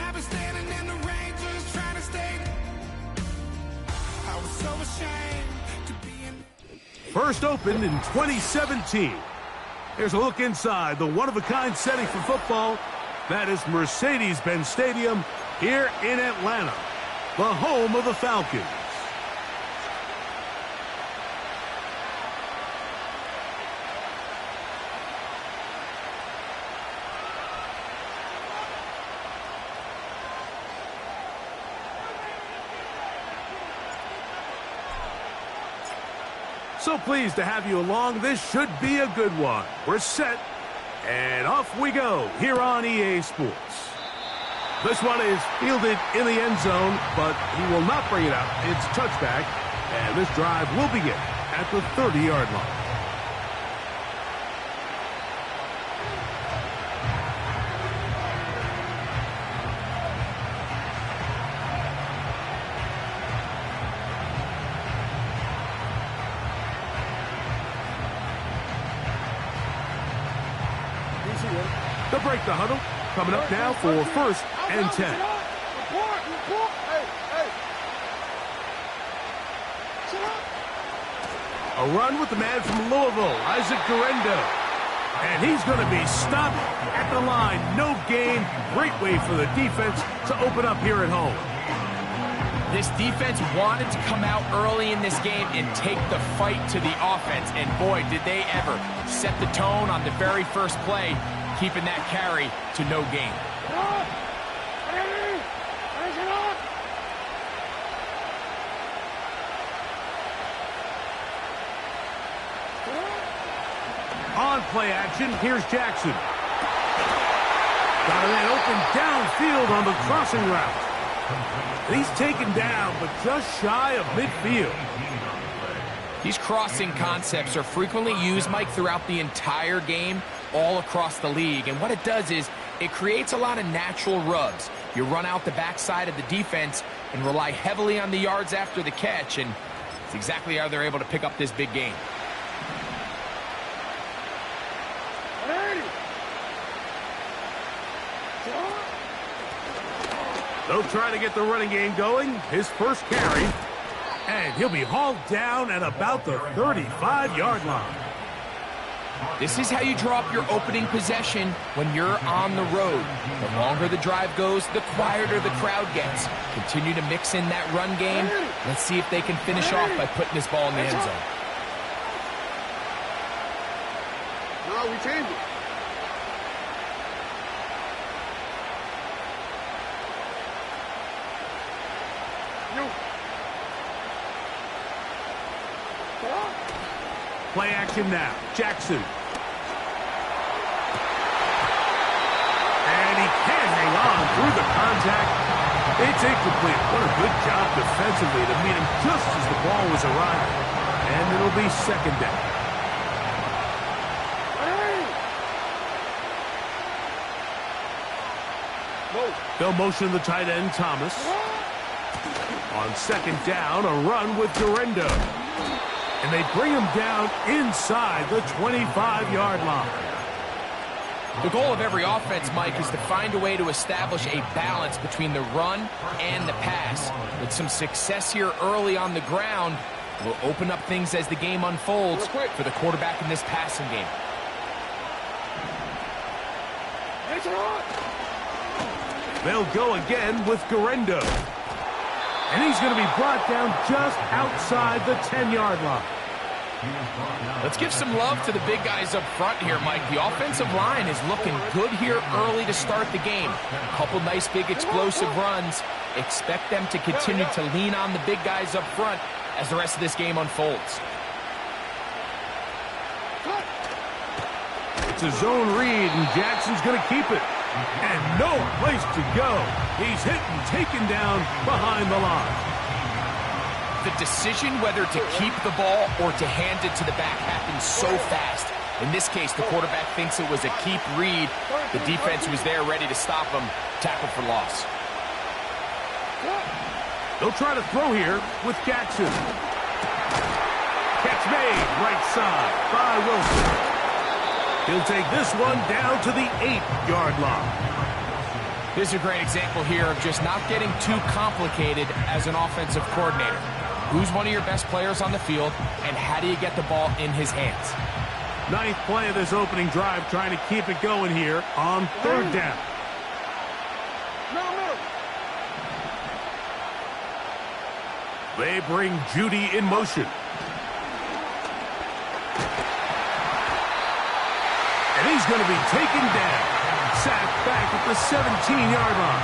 I've been standing in the rain just trying to stay. I was so ashamed to be in. First opened in 2017. Here's a look inside the one-of-a-kind setting for football. That is Mercedes-Benz Stadium here in Atlanta, the home of the Falcons. So pleased to have you along. This should be a good one. We're set, and off we go here on EA Sports. This one is fielded in the end zone, but he will not bring it out. It's touchback, and this drive will begin at the 30-yard line. They'll break the huddle. Coming up now for 1st and 10. A run with the man from Louisville, Isaac Durendo. And he's going to be stopped at the line. No gain. Great way for the defense to open up here at home. This defense wanted to come out early in this game and take the fight to the offense. And boy, did they ever set the tone on the very first play, keeping that carry to no gain. On play action, here's Jackson. Got a man open downfield on the crossing route. And he's taken down, but just shy of midfield. These crossing concepts are frequently used, Mike, throughout the entire game, all across the league. And what it does is it creates a lot of natural rubs. You run out the backside of the defense and rely heavily on the yards after the catch, and it's exactly how they're able to pick up this big game. They'll try to get the running game going. His first carry, and he'll be hauled down at about the 35-yard line. This is how you draw up your opening possession when you're on the road. The longer the drive goes, the quieter the crowd gets. Continue to mix in that run game. Let's see if they can finish off by putting this ball in the end zone. No, we changed it. Play action now. Jackson. And he can't hang on through the contact. It's incomplete. What a good job defensively to meet him just as the ball was arriving. And it'll be 2nd down. They'll motion the tight end, Thomas. On 2nd down, a run with Durendo. And they bring him down inside the 25-yard line. The goal of every offense, Mike, is to find a way to establish a balance between the run and the pass. With some success here early on the ground, will open up things as the game unfolds for the quarterback in this passing game. They'll go again with Durendo. And he's going to be brought down just outside the 10-yard line. Let's give some love to the big guys up front here, Mike. The offensive line is looking good here early to start the game. A couple nice big explosive runs. Expect them to continue to lean on the big guys up front as the rest of this game unfolds. It's a zone read, and Jackson's going to keep it. And no place to go. He's hit and taken down behind the line. The decision whether to keep the ball or to hand it to the back happens so fast. In this case, the quarterback thinks it was a keep read. The defense was there ready to stop him. Tackle for loss. They'll try to throw here with Jackson. Catch made right side by Wilson. He'll take this one down to the 8-yard line. This is a great example here of just not getting too complicated as an offensive coordinator. Who's one of your best players on the field, and how do you get the ball in his hands? Ninth play of this opening drive, trying to keep it going here on third down. They bring Judy in motion. And he's going to be taken down. Sacked back at the 17-yard line.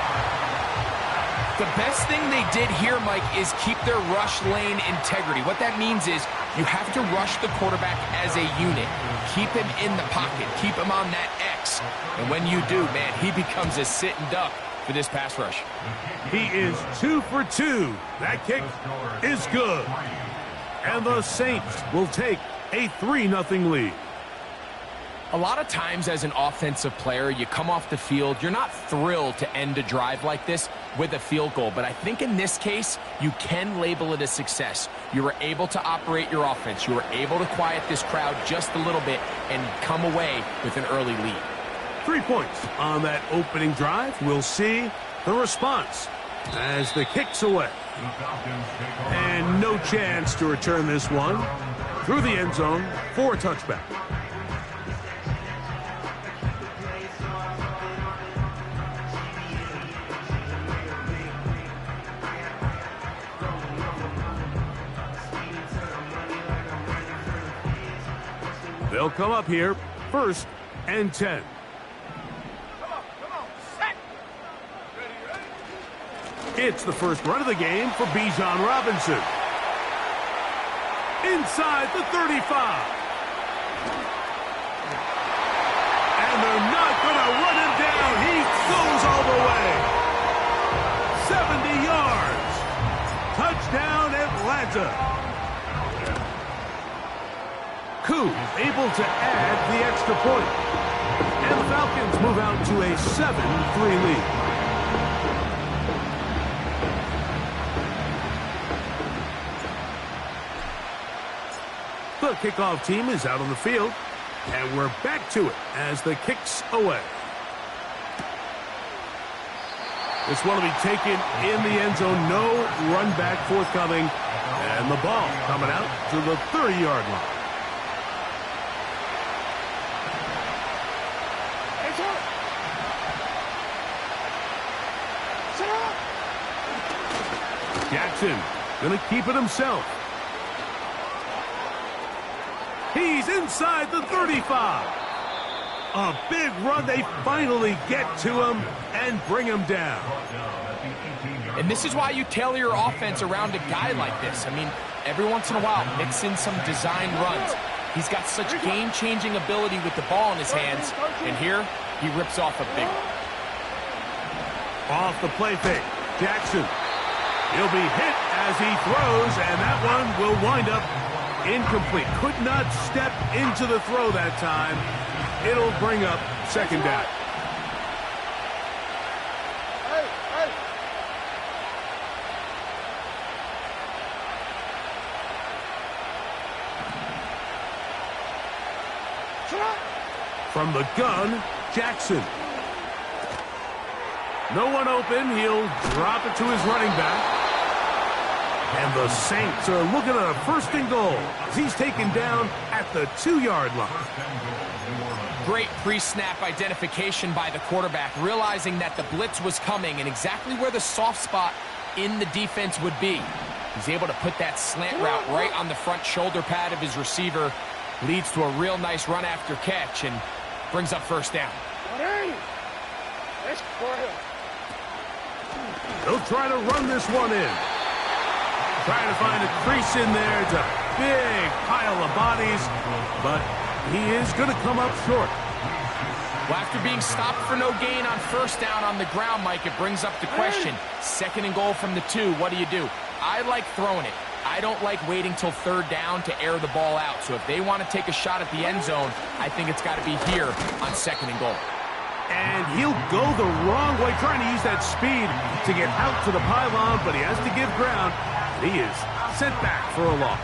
The best thing they did here, Mike, is keep their rush lane integrity. What that means is you have to rush the quarterback as a unit. Keep him in the pocket. Keep him on that X. And when you do, man, he becomes a sitting duck for this pass rush. He is 2 for 2. That kick is good. And the Saints will take a 3-0 lead. A lot of times as an offensive player, you come off the field, you're not thrilled to end a drive like this with a field goal. But I think in this case, you can label it a success. You were able to operate your offense. You were able to quiet this crowd just a little bit and come away with an early lead. 3 points on that opening drive. We'll see the response as the kick's away. And no chance to return this one through the end zone for a touchback. They'll come up here, 1st and 10. It's the first run of the game for Bijan Robinson. Inside the 35. And they're not going to run him down. He goes all the way. 70 yards. Touchdown, Atlanta. Koo able to add the extra point. And the Falcons move out to a 7-3 lead. The kickoff team is out on the field, and we're back to it as the kick's away. This one will be taken in the end zone. No run back forthcoming, and the ball coming out to the 30-yard line. Jackson going to keep it himself. He's inside the 35. A big run. They finally get to him and bring him down. And this is why you tailor your offense around a guy like this. I mean, every once in a while, mix in some design runs. He's got such game-changing ability with the ball in his hands. And here, he rips off a big one. Off the play fake. Jackson. He'll be hit as he throws, and that one will wind up incomplete. Could not step into the throw that time. It'll bring up 2nd down. From the gun, Jackson. No one open. He'll drop it to his running back. And the Saints are looking at a 1st and goal as he's taken down at the 2-yard line. Great pre-snap identification by the quarterback, realizing that the blitz was coming and exactly where the soft spot in the defense would be. He's able to put that slant route right on the front shoulder pad of his receiver. Leads to a real nice run after catch and brings up 1st down. They'll try to run this one in. Trying to find a crease in there. It's a big pile of bodies, but he is going to come up short. Well, after being stopped for no gain on 1st down on the ground, Mike, it brings up the question. 2nd and goal from the 2, what do? I like throwing it. I don't like waiting till 3rd down to air the ball out. So if they want to take a shot at the end zone, I think it's got to be here on 2nd and goal. And he'll go the wrong way, trying to use that speed to get out to the pylon, but he has to give ground. He is sent back for a loss.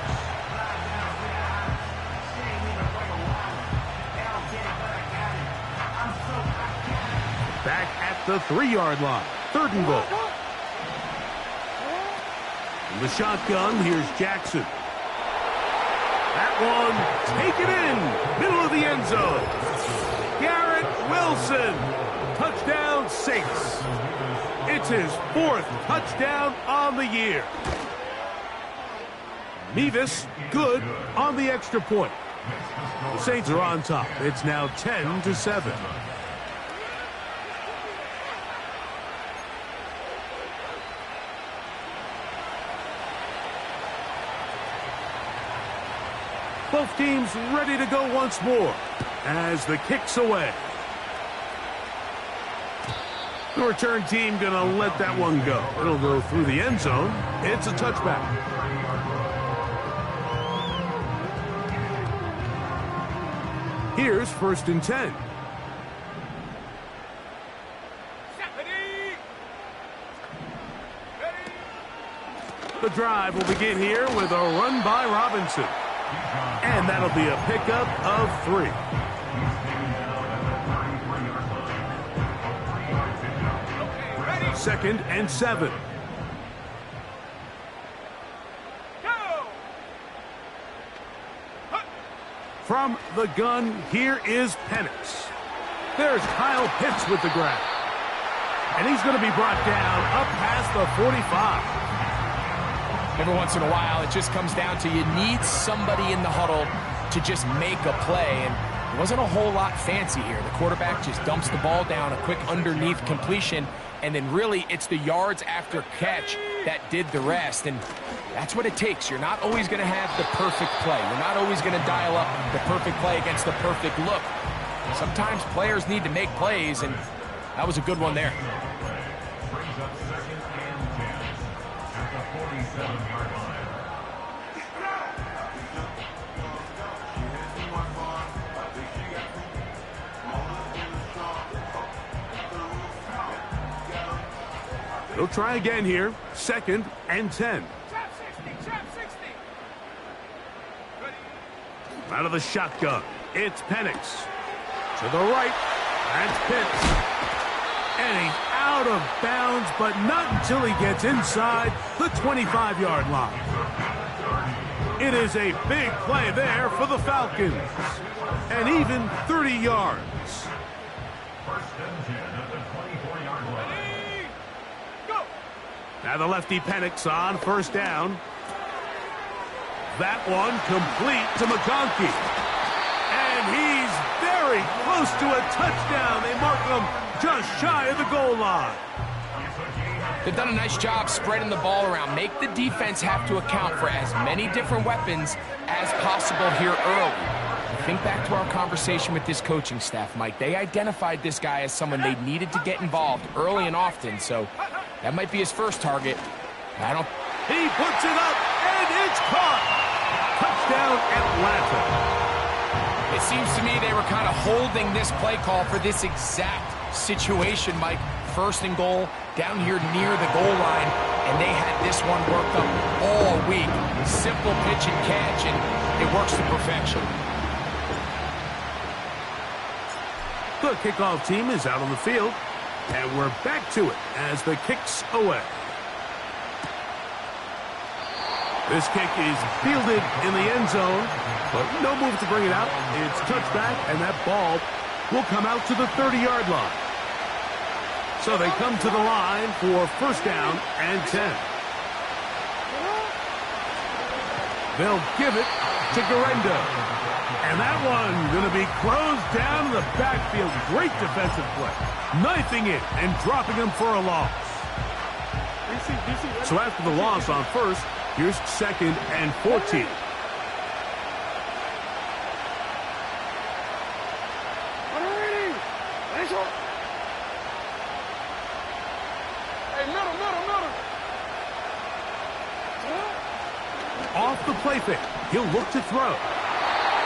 Back at the 3-yard line. 3rd and goal. In the shotgun, here's Jackson. That one, taken in, middle of the end zone. Garrett Wilson, touchdown Saints. It's his 4th touchdown on the year. Mevis, good on the extra point. The Saints are on top. It's now 10-7. Both teams ready to go once more as the kick's away. The return team going to let that one go. It'll go through the end zone. It's a touchback. Here's 1st and 10. The drive will begin here with a run by Robinson. And that'll be a pickup of 3. Second and 7. From the gun, here is Penix. There's Kyle Pitts with the grab. And he's going to be brought down up past the 45. Every once in a while, it just comes down to you need somebody in the huddle to just make a play. And it wasn't a whole lot fancy here. The quarterback just dumps the ball down, a quick underneath completion, and then really it's the yards after catch that did the rest. And that's what it takes. You're not always going to have the perfect play. You're not always going to dial up the perfect play against the perfect look. Sometimes players need to make plays, and that was a good one there. They'll try again here. 2nd and 10. Out of the shotgun, it's Penix. To the right, that's Pitts. And he's out of bounds, but not until he gets inside the 25-yard line. It is a big play there for the Falcons. And even 30 yards. Now the lefty Penix on 1st down. That one complete to McConkey. And he's very close to a touchdown. They mark him just shy of the goal line. They've done a nice job spreading the ball around. Make the defense have to account for as many different weapons as possible here early. Think back to our conversation with this coaching staff, Mike. They identified this guy as someone they needed to get involved early and often, so that might be his first target. He puts it up, and it's caught. Touchdown, Atlanta. It seems to me they were kind of holding this play call for this exact situation, Mike. 1st and goal, down here near the goal line, and they had this one worked up all week. Simple pitch and catch, and it works to perfection. The kickoff team is out on the field, and we're back to it as the kick's away. This kick is fielded in the end zone, but no move to bring it out. It's touchback, and that ball will come out to the 30-yard line. So they come to the line for 1st down and 10. They'll give it to Garendo. And that one going to be closed down in the backfield. Great defensive play. Knifing it and dropping him for a loss. So after the loss on 1st, here's 2nd and 14. Off the play fake. He'll look to throw.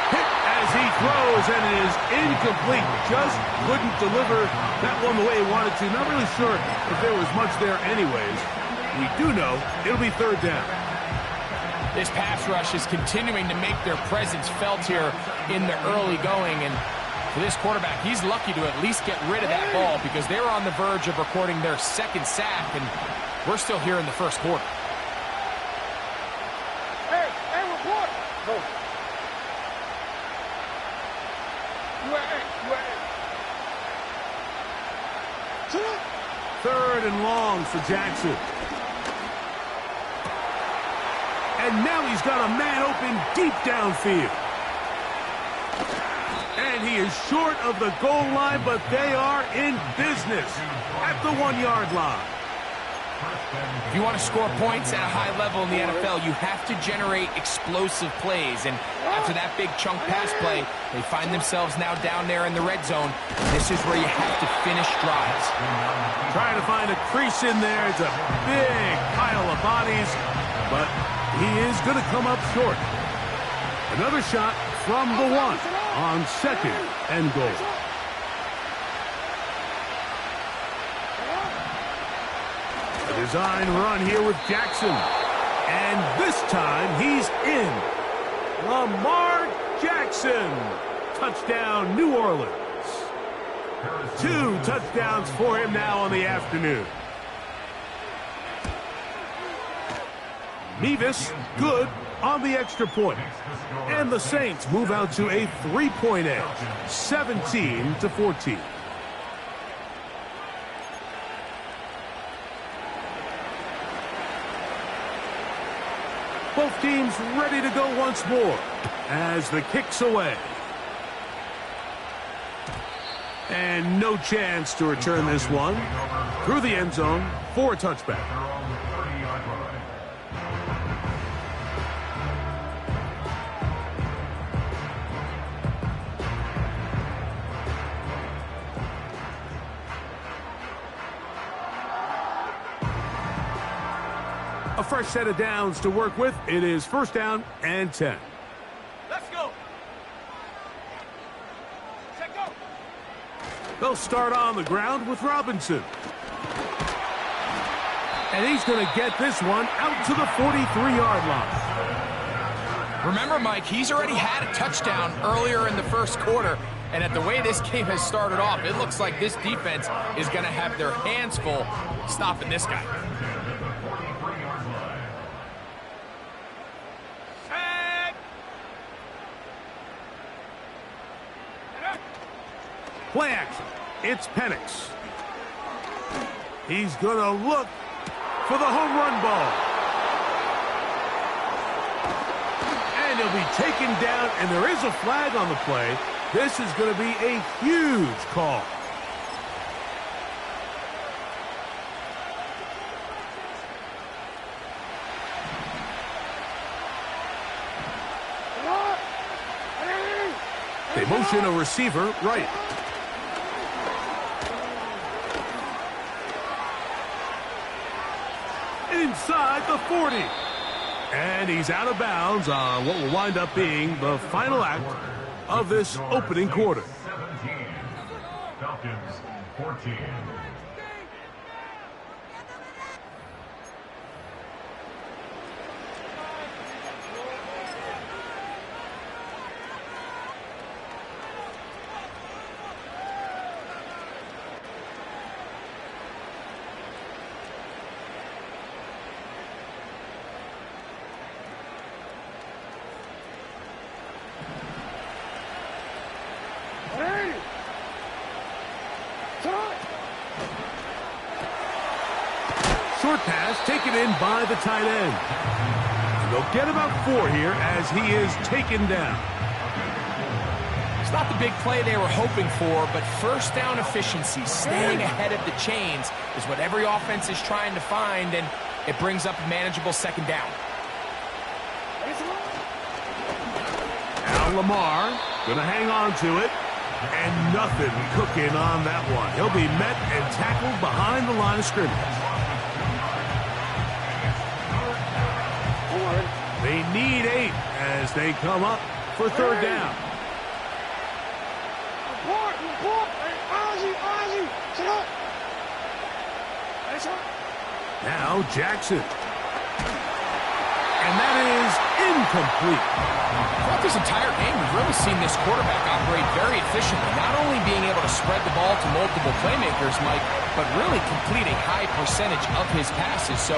Hit as he throws, and it is incomplete. Just couldn't deliver that one the way he wanted to. Not really sure if there was much there anyways. We do know it'll be 3rd down. This pass rush is continuing to make their presence felt here in the early going, and For this quarterback, he's lucky to at least get rid of that ball because they were on the verge of recording their second sack, and we're still here in the first quarter. Hey, report! No. Third and long for Jackson. And now he's got a man open deep downfield. And he is short of the goal line, but they are in business at the 1-yard line. If you want to score points at a high level in the NFL, you have to generate explosive plays. And after that big chunk pass play, they find themselves now down there in the red zone. This is where you have to finish drives. Trying to find a crease in there. It's a big pile of bodies, but he is going to come up short. Another shot from the 1 on second and goal. A design run here with Jackson. And this time he's in. Lamar Jackson. Touchdown, New Orleans. 2 touchdowns for him now on the afternoon. Mevis, good on the extra point. And the Saints move out to a 3-point edge, 17-14. Both teams ready to go once more as the kick's away. And no chance to return this one. Through the end zone for a touchback. A fresh set of downs to work with. It is first down and 10. Let's go. Check go. They'll start on the ground with Robinson. And he's going to get this one out to the 43-yard line. Remember, Mike, he's already had a touchdown earlier in the first quarter. And at the way this game has started off, it looks like this defense is going to have their hands full stopping this guy. Play action. It's Penix. He's going to look for the home run ball. And he'll be taken down, and there is a flag on the play. This is going to be a huge call. They motion a receiver right. Inside the 40. And he's out of bounds on what will wind up being the final act of this opening quarter. 17. Falcons 14. Short pass taken in by the tight end. And they'll get about 4 here as he is taken down. It's not the big play they were hoping for, but first down efficiency, staying ahead of the chains, is what every offense is trying to find, and it brings up a manageable second down. Now Lamar going to hang on to it, and nothing cooking on that one. He'll be met and tackled behind the line of scrimmage. They need 8 as they come up for third down. Now Jackson. And that is incomplete. Throughout this entire game, we've really seen this quarterback operate very efficiently, not only being able to spread the ball to multiple playmakers, Mike, but really complete a high percentage of his passes. So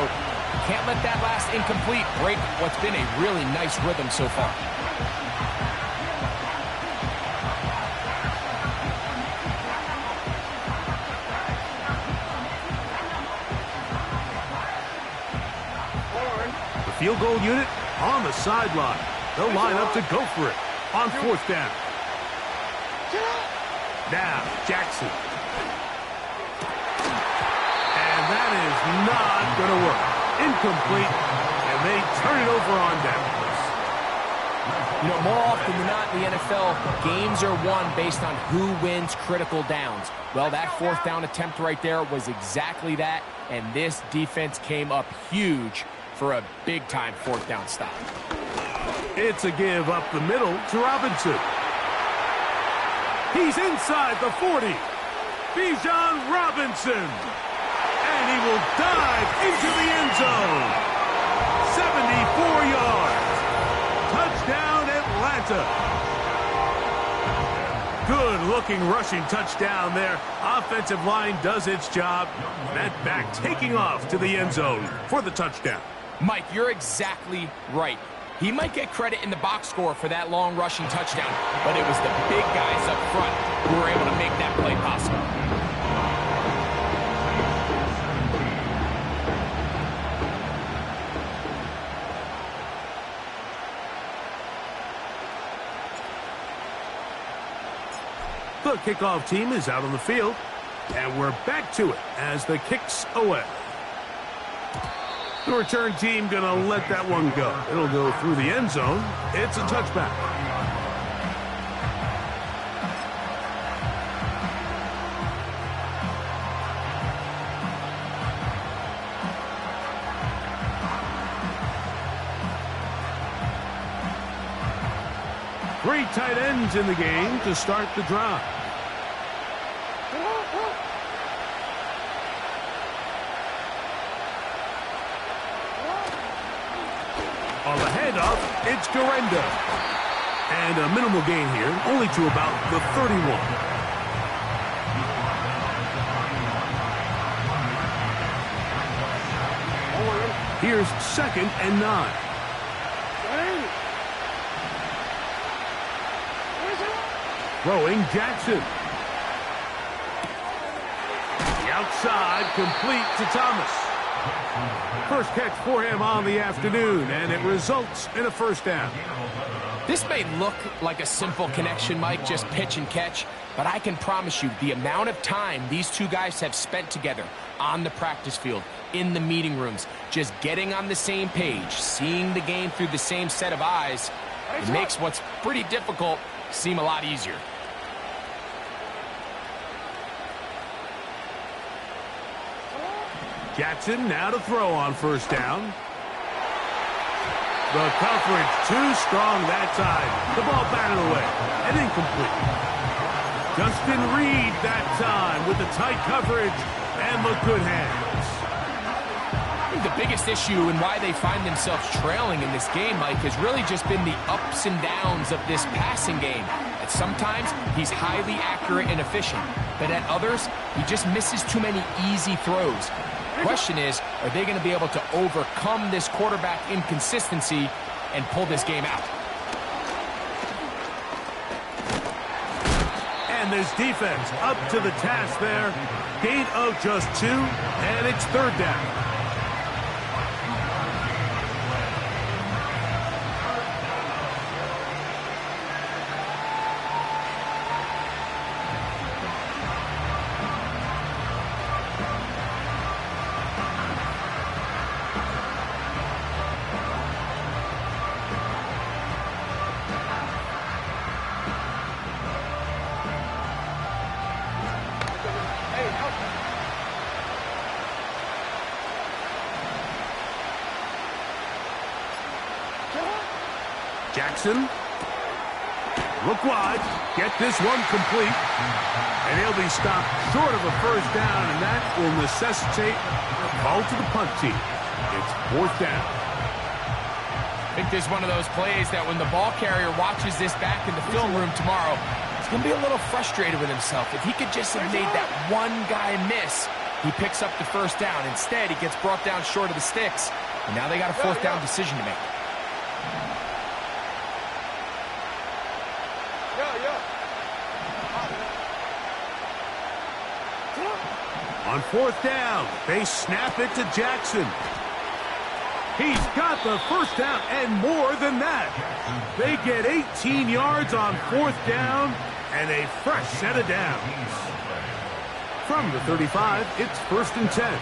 can't let that last incomplete break what's been a really nice rhythm so far. The field goal unit on the sideline. They'll line up to go for it on fourth down. Now, Jackson. And that is not going to work. Incomplete, and they turn it over on downs. You know, more often than not in the NFL, games are won based on who wins critical downs. Well, that fourth down attempt right there was exactly that, and this defense came up huge for a big-time fourth down stop. It's a give up the middle to Robinson. He's inside the 40. Bijan Robinson. And he will dive into the end zone. 74 yards. Touchdown, Atlanta. Good-looking rushing touchdown there. Offensive line does its job. That back taking off to the end zone for the touchdown. Mike, you're exactly right. He might get credit in the box score for that long rushing touchdown, but it was the big guys up front who were able to make that play possible. The kickoff team is out on the field, and we're back to it as the kick's away. The return team going to let that one go. It'll go through the end zone. It's a touchback. Three tight ends in the game to start the drive. On the handoff, it's Garenda. And a minimal gain here, only to about the 31. Here's 2nd and 9. Throwing Jackson. The outside, complete to Thomas. First catch for him on the afternoon, and it results in a first down. This may look like a simple connection, Mike, just pitch and catch, but I can promise you the amount of time these two guys have spent together on the practice field, in the meeting rooms, just getting on the same page, seeing the game through the same set of eyes, it makes what's pretty difficult seem a lot easier. Jackson now to throw on first down. The coverage too strong that time. The ball batted away and incomplete. Justin Reed that time with the tight coverage and the good hands. I think the biggest issue and why they find themselves trailing in this game, Mike, has really just been the ups and downs of this passing game. At sometimes, he's highly accurate and efficient, but at others, he just misses too many easy throws. The question is, are they going to be able to overcome this quarterback inconsistency and pull this game out? And this defense up to the task there. Gain of just 2, and it's third down. Jackson, look wide, get this one complete, and he'll be stopped short of a first down, and that will necessitate a call to the punt team. It's fourth down. I think this is one of those plays that when the ball carrier watches this back in the film room tomorrow, he's going to be a little frustrated with himself. If he could just have made that one guy miss, he picks up the first down. Instead, he gets brought down short of the sticks, and now they got a fourth down decision to make. On fourth down, they snap it to Jackson. He's got the first down and more than that. They get 18 yards on fourth down and a fresh set of downs. From the 35, it's 1st and 10.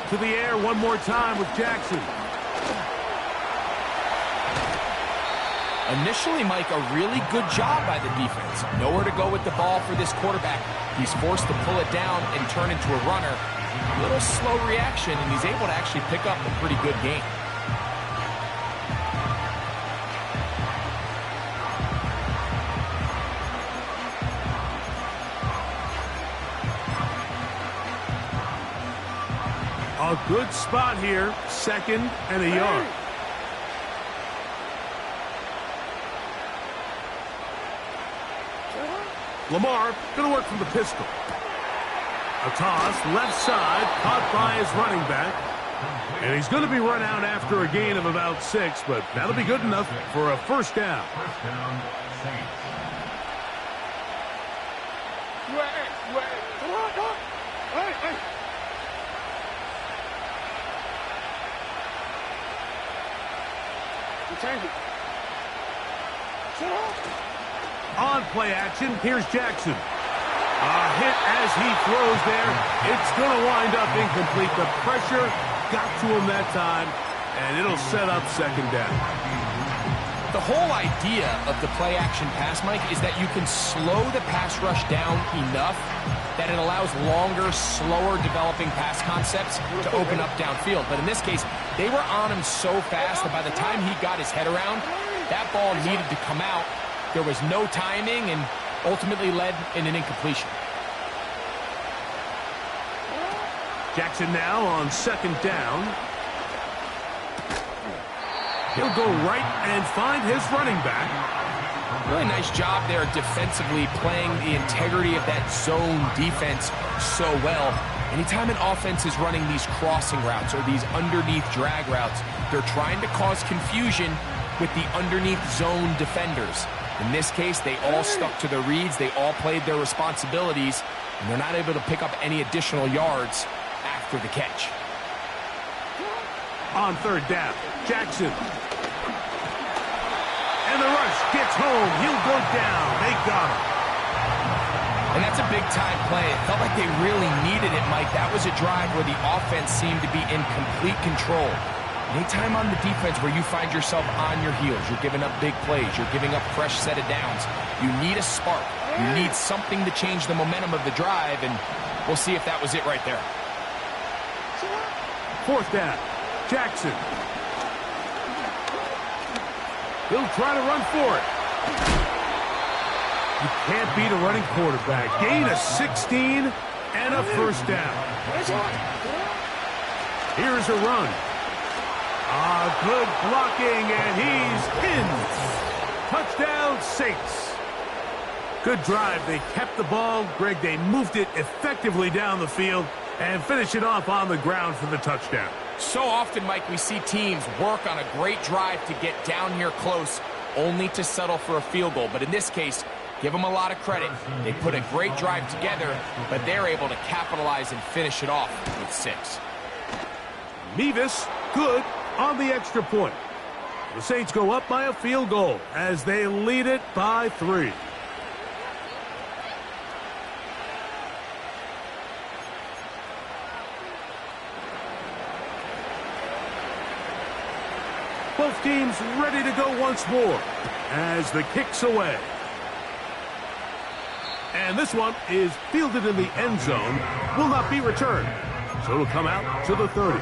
To the air one more time with Jackson. Initially, Mike, a really good job by the defense. Nowhere to go with the ball for this quarterback. He's forced to pull it down and turn into a runner. A little slow reaction, and he's able to actually pick up a pretty good game. A good spot here, 2nd and a yard. Lamar going to work from the pistol. A toss, left side, caught by his running back. And he's going to be run out after a gain of about 6, but that'll be good enough for a first down. First down, Saints. On play action, here's Jackson. A hit as he throws there. It's going to wind up incomplete. The pressure got to him that time, and it'll set up 2nd down. The whole idea of the play action pass, Mike, is that you can slow the pass rush down enough that it allows longer, slower developing pass concepts to open up downfield. But in this case, they were on him so fast that by the time he got his head around, that ball needed to come out. There was no timing and ultimately led in an incompletion. Jackson now on 2nd down. He'll go right and find his running back. Really nice job there defensively, playing the integrity of that zone defense so well. Anytime an offense is running these crossing routes or these underneath drag routes, they're trying to cause confusion with the underneath zone defenders. In this case, they all stuck to their reads, they all played their responsibilities, and they're not able to pick up any additional yards after the catch. On 3rd down, Jackson. And the rush gets home. He'll go down. They got him. And that's a big-time play. It felt like they really needed it, Mike. That was a drive where the offense seemed to be in complete control. Anytime on the defense where you find yourself on your heels, you're giving up big plays, you're giving up fresh set of downs, you need a spark. You need something to change the momentum of the drive, and we'll see if that was it right there. 4th down, Jackson. He'll try to run for it. You can't beat a running quarterback. Gain of 16 and a first down. Here's a run. Good blocking, and he's in. Touchdown, Saints. Good drive. They kept the ball. Greg, they moved it effectively down the field and finish it off on the ground for the touchdown. So often, Mike, we see teams work on a great drive to get down here close, only to settle for a field goal. But in this case, give them a lot of credit. They put a great drive together, but they're able to capitalize and finish it off with 6. Mevis, good on the extra point. The Saints go up by a field goal as they lead it by 3. Both teams ready to go once more as the kick's away. And this one is fielded in the end zone, will not be returned. So it'll come out to the 30.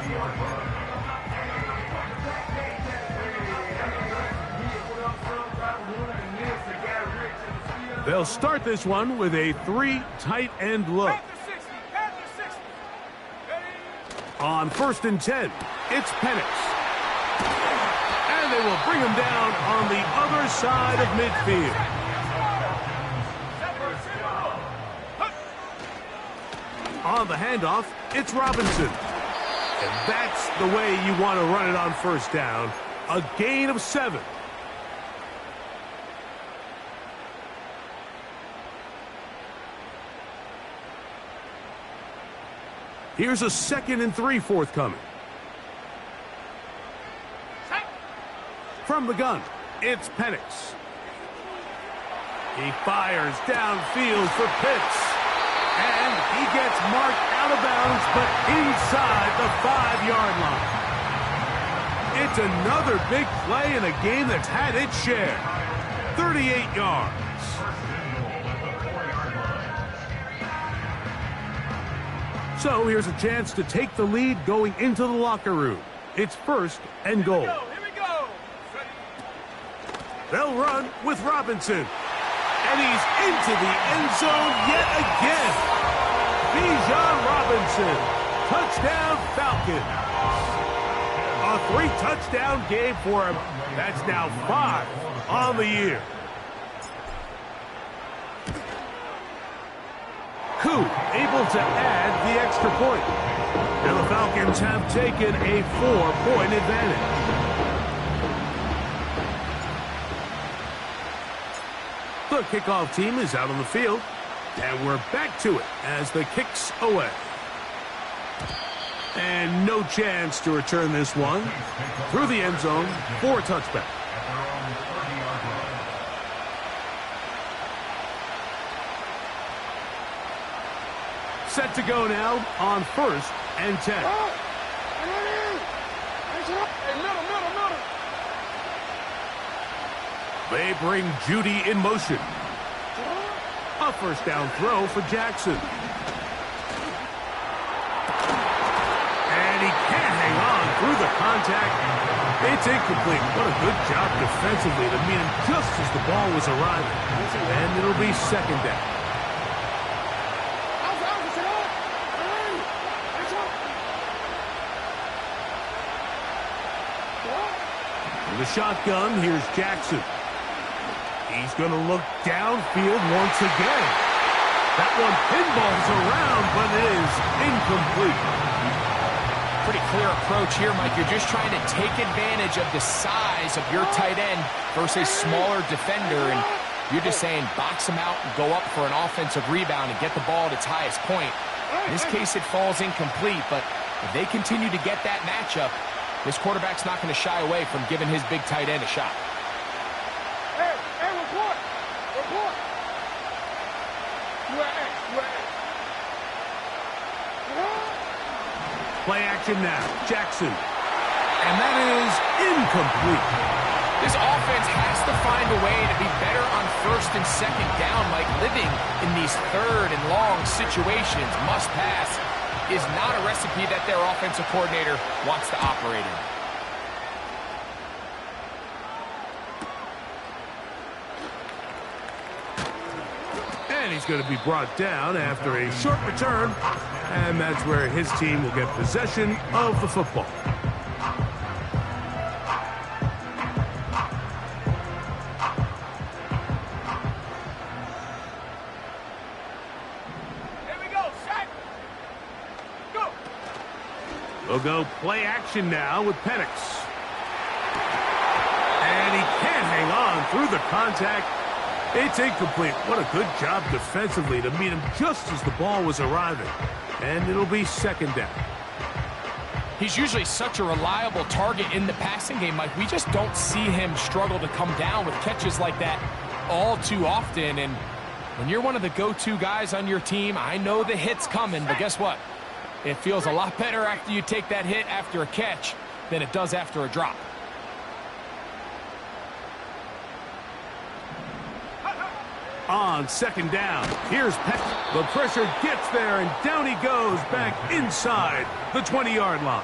They'll start this one with a 3 tight end look. On 1st and 10, it's Penix. And they will bring him down on the other side of midfield. On the handoff, it's Robinson. And that's the way you want to run it on 1st down. A gain of 7. Here's a 2nd and 3 forthcoming. From the gun, it's Penix. He fires downfield for Pitts. And he gets marked out of bounds, but inside the 5-yard line. It's another big play in a game that's had its share. 38 yards. So here's a chance to take the lead going into the locker room. It's 1st and goal. Here we go. They'll run with Robinson. And he's into the end zone yet again. Bijan Robinson. Touchdown Falcons. A 3-touchdown game for him. That's now 5 on the year. Koo able to add the extra point. And the Falcons have taken a 4-point advantage. The kickoff team is out on the field. And we're back to it as the kick's away. And no chance to return this one. Through the end zone for a touchback. Set to go now on 1st and 10. They bring Judy in motion. A 1st down throw for Jackson. And he can't hang on through the contact. It's incomplete. What a good job defensively to meet him just as the ball was arriving. And it'll be 2nd down. The shotgun, here's Jackson. He's going to look downfield once again. That one pinballs around, but it is incomplete. Pretty clear approach here, Mike. You're just trying to take advantage of the size of your tight end versus smaller defender, and you're just saying box him out and go up for an offensive rebound and get the ball at its highest point. In this case, it falls incomplete, but if they continue to get that matchup, this quarterback's not going to shy away from giving his big tight end a shot. Hey, report. Play action now. Jackson. And that is incomplete. This offense has to find a way to be better on 1st and 2nd down, Mike. Living in these 3rd and long situations, must pass, is not a recipe that their offensive coordinator wants to operate in. And he's going to be brought down after a short return. And that's where his team will get possession of the football. They'll go play action now with Penix. And he can't hang on through the contact. It's incomplete. What a good job defensively to meet him just as the ball was arriving. And it'll be 2nd down. He's usually such a reliable target in the passing game, Mike. We just don't see him struggle to come down with catches like that all too often. And when you're one of the go-to guys on your team, I know the hit's coming, but guess what? It feels a lot better after you take that hit after a catch than it does after a drop. On 2nd down, here's Peck. The pressure gets there, and down he goes back inside the 20-yard line.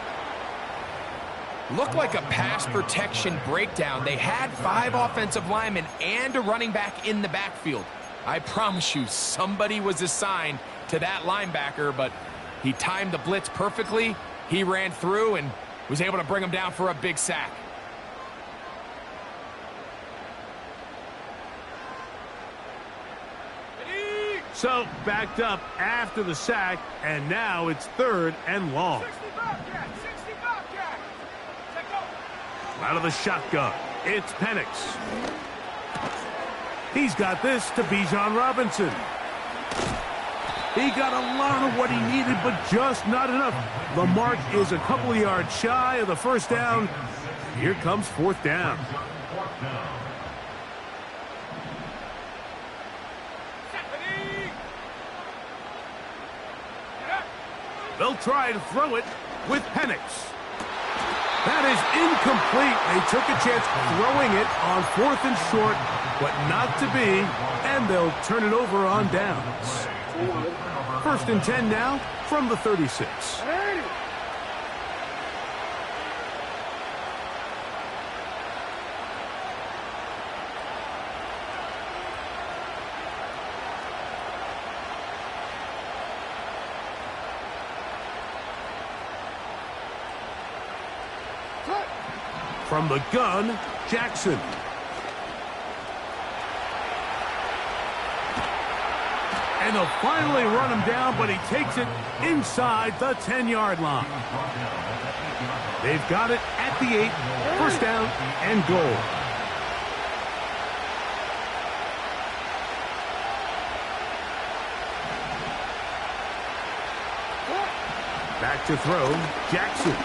Looked like a pass protection breakdown. They had 5 offensive linemen and a running back in the backfield. I promise you, somebody was assigned to that linebacker, but he timed the blitz perfectly. He ran through and was able to bring him down for a big sack. So, backed up after the sack, and now it's 3rd and long. 60 Bobcat, 60 Bobcat. Take over. Out of the shotgun, it's Penix. He's got this to Bijan Robinson. He got a lot of what he needed, but just not enough. The mark is a couple of yards shy of the first down. Here comes 4th down. They'll try to throw it with Penix. That is incomplete. They took a chance throwing it on 4th and short, but not to be, and they'll turn it over on downs. 1st and 10 now from the 36. From the gun, Jackson. And they'll finally run him down, but he takes it inside the 10-yard line. They've got it at the 8, 1st down and goal. Back to throw, Jackson.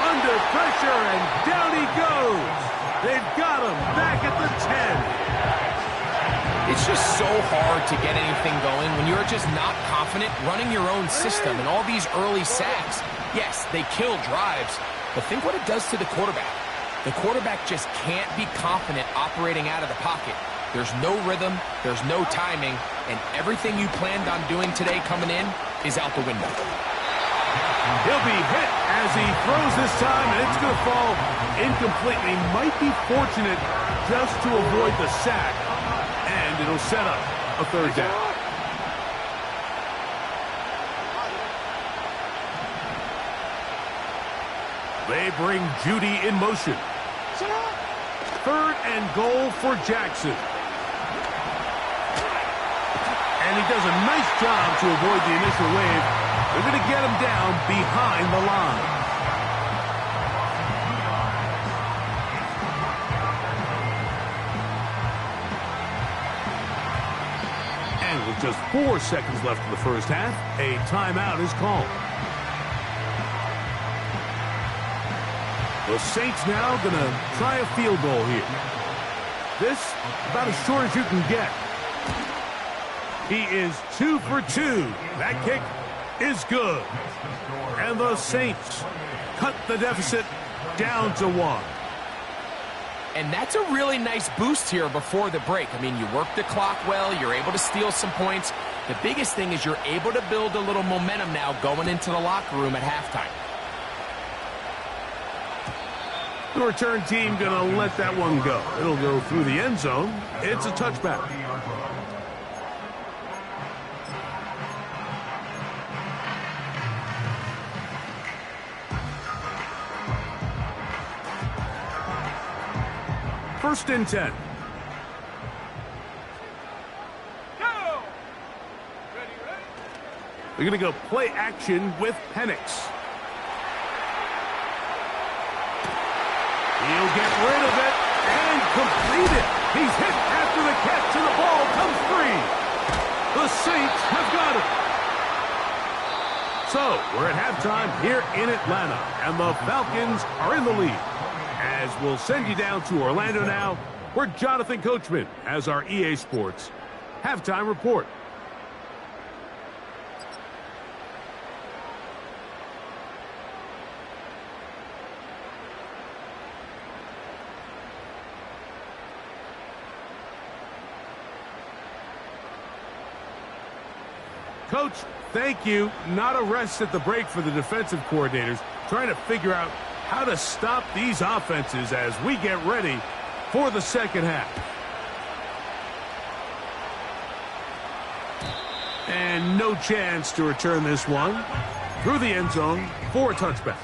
Under pressure, and down he goes. They've got him back at the 10. It's just so hard to get anything going when you're just not confident running your own system. And all these early sacks, yes, they kill drives, but think what it does to the quarterback. The quarterback just can't be confident operating out of the pocket. There's no rhythm, there's no timing, and everything you planned on doing today coming in is out the window. He'll be hit as he throws this time, and it's going to fall incompletely. Might be fortunate just to avoid the sack, and it'll set up a 3rd down. They bring Judy in motion. 3rd and goal for Jackson. And he does a nice job to avoid the initial wave. They're going to get him down behind the line. And with just 4 seconds left in the first half, a timeout is called. The Saints now going to try a field goal here. This about as short as you can get. He is 2 for 2. That kick is good. And the Saints cut the deficit down to 1. And that's a really nice boost here before the break. I mean, you work the clock well, you're able to steal some points. The biggest thing is you're able to build a little momentum now going into the locker room at halftime. The return team going to let that one go. It'll go through the end zone. It's a touchback. First and 10. Go! Ready, ready? They're going to go play action with Penix. He'll get rid of it and complete it. He's hit after the catch, and the ball comes free. The Saints have got it. So, we're at halftime here in Atlanta, and the Falcons are in the lead. As we'll send you down to Orlando now, where Jonathan Coachman has our EA Sports halftime report. Coach, thank you. Not a rest at the break for the defensive coordinators, trying to figure out how to stop these offenses as we get ready for the second half. And no chance to return this one through the end zone for a touchback.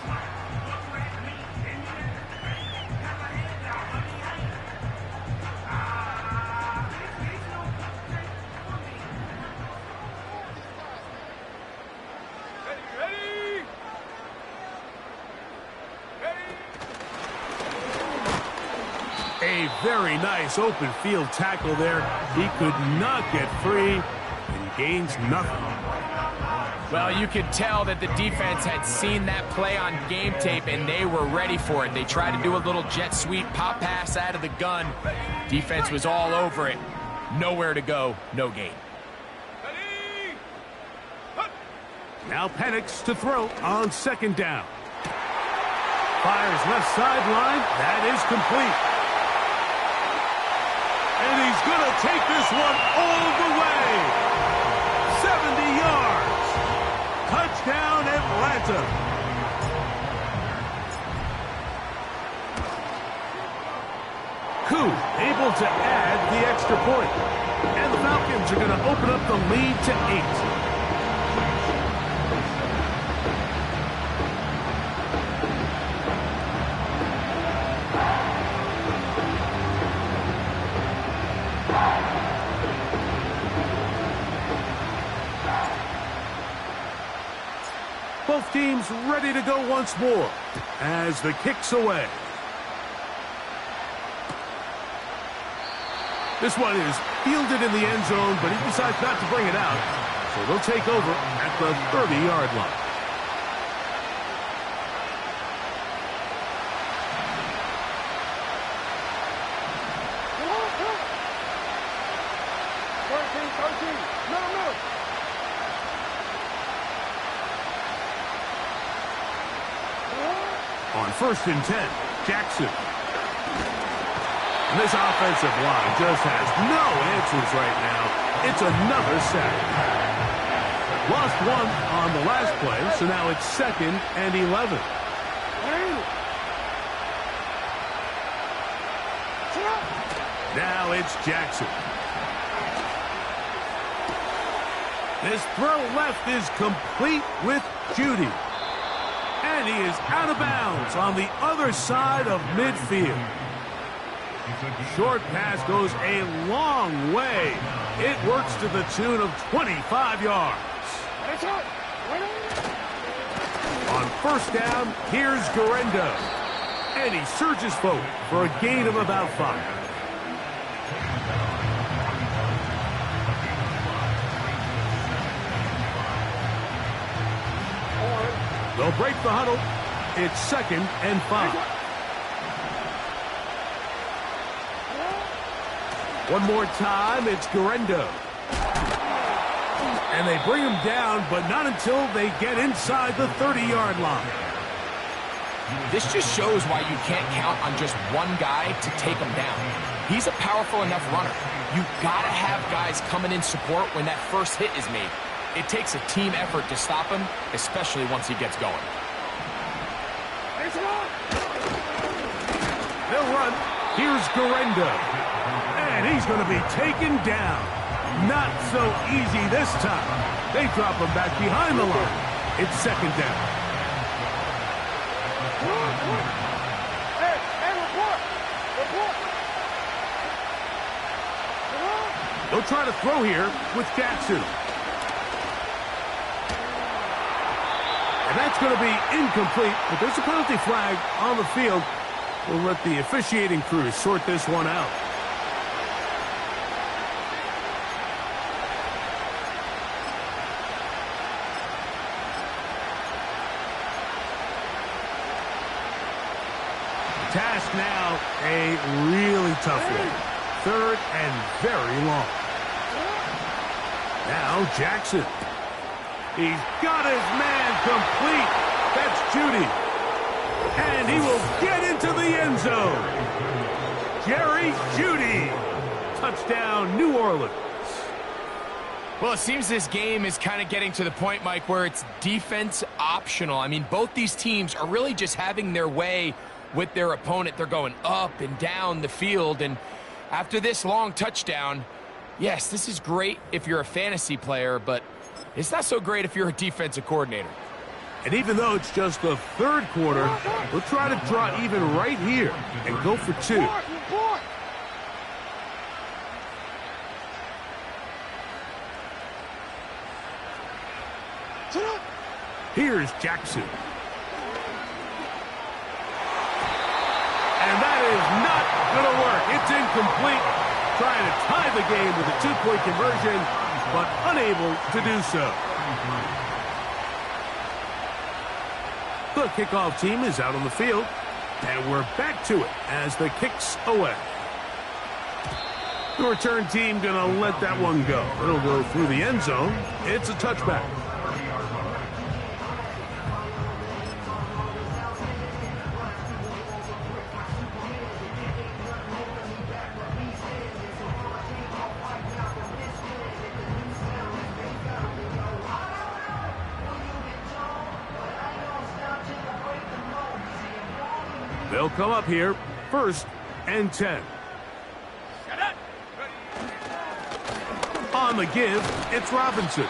A very nice open field tackle there. He could not get free and gains nothing. Well, you could tell that the defense had seen that play on game tape, and they were ready for it. They tried to do a little jet sweep, pop pass out of the gun. Defense was all over it. Nowhere to go, no gain. Now Penix to throw on second down. Fires left sideline. That is complete. And he's going to take this one all the way. 70 yards. Touchdown, Atlanta. Koo able to add the extra point. And the Falcons are going to open up the lead to 8. Both teams ready to go once more as the kick's away. This one is fielded in the end zone, but he decides not to bring it out. So they'll take over at the 30-yard line. On 1st and 10, Jackson. And this offensive line just has no answers right now. It's another sack. Lost one on the last play, so now it's 2nd and 11. Now it's Jackson. This throw left is complete with Judy. And he is out of bounds on the other side of midfield. Short pass goes a long way. It works to the tune of 25 yards. On 1st down, here's Garendo. And he surges forward for a gain of about 5. They'll break the huddle. It's 2nd and 5. One more time, it's Garendo. And they bring him down, but not until they get inside the 30-yard line. This just shows why you can't count on just one guy to take him down. He's a powerful enough runner. You gotta have guys coming in support when that first hit is made. It takes a team effort to stop him, especially once he gets going. They'll run. Here's Garendo. And he's going to be taken down. Not so easy this time. They drop him back behind the line. It's 2nd down. They'll try to throw here with Jackson. And that's going to be incomplete, but there's a penalty flag on the field. We'll let the officiating crew sort this one out. Task now, a really tough one. 3rd and very long. Now Jackson. He's got his man complete. That's Judy. And he will get into the end zone. Jerry Judy. Touchdown, New Orleans. Well, it seems this game is kind of getting to the point, Mike, where it's defense optional. I mean, both these teams are really just having their way with their opponent. They're going up and down the field. And after this long touchdown, yes, this is great if you're a fantasy player, but It's not so great if you're a defensive coordinator. And even though it's just the third quarter, we'll try to draw even right here and go for 2. Here's Jackson. And that is not going to work. It's incomplete. Trying to tie the game with a 2-point conversion, but unable to do so. The kickoff team is out on the field, and we're back to it as the kick's away. The return team going to let that one go. It'll go through the end zone. It's a touchback. They'll come up here, 1st and 10. On the give, it's Robinson.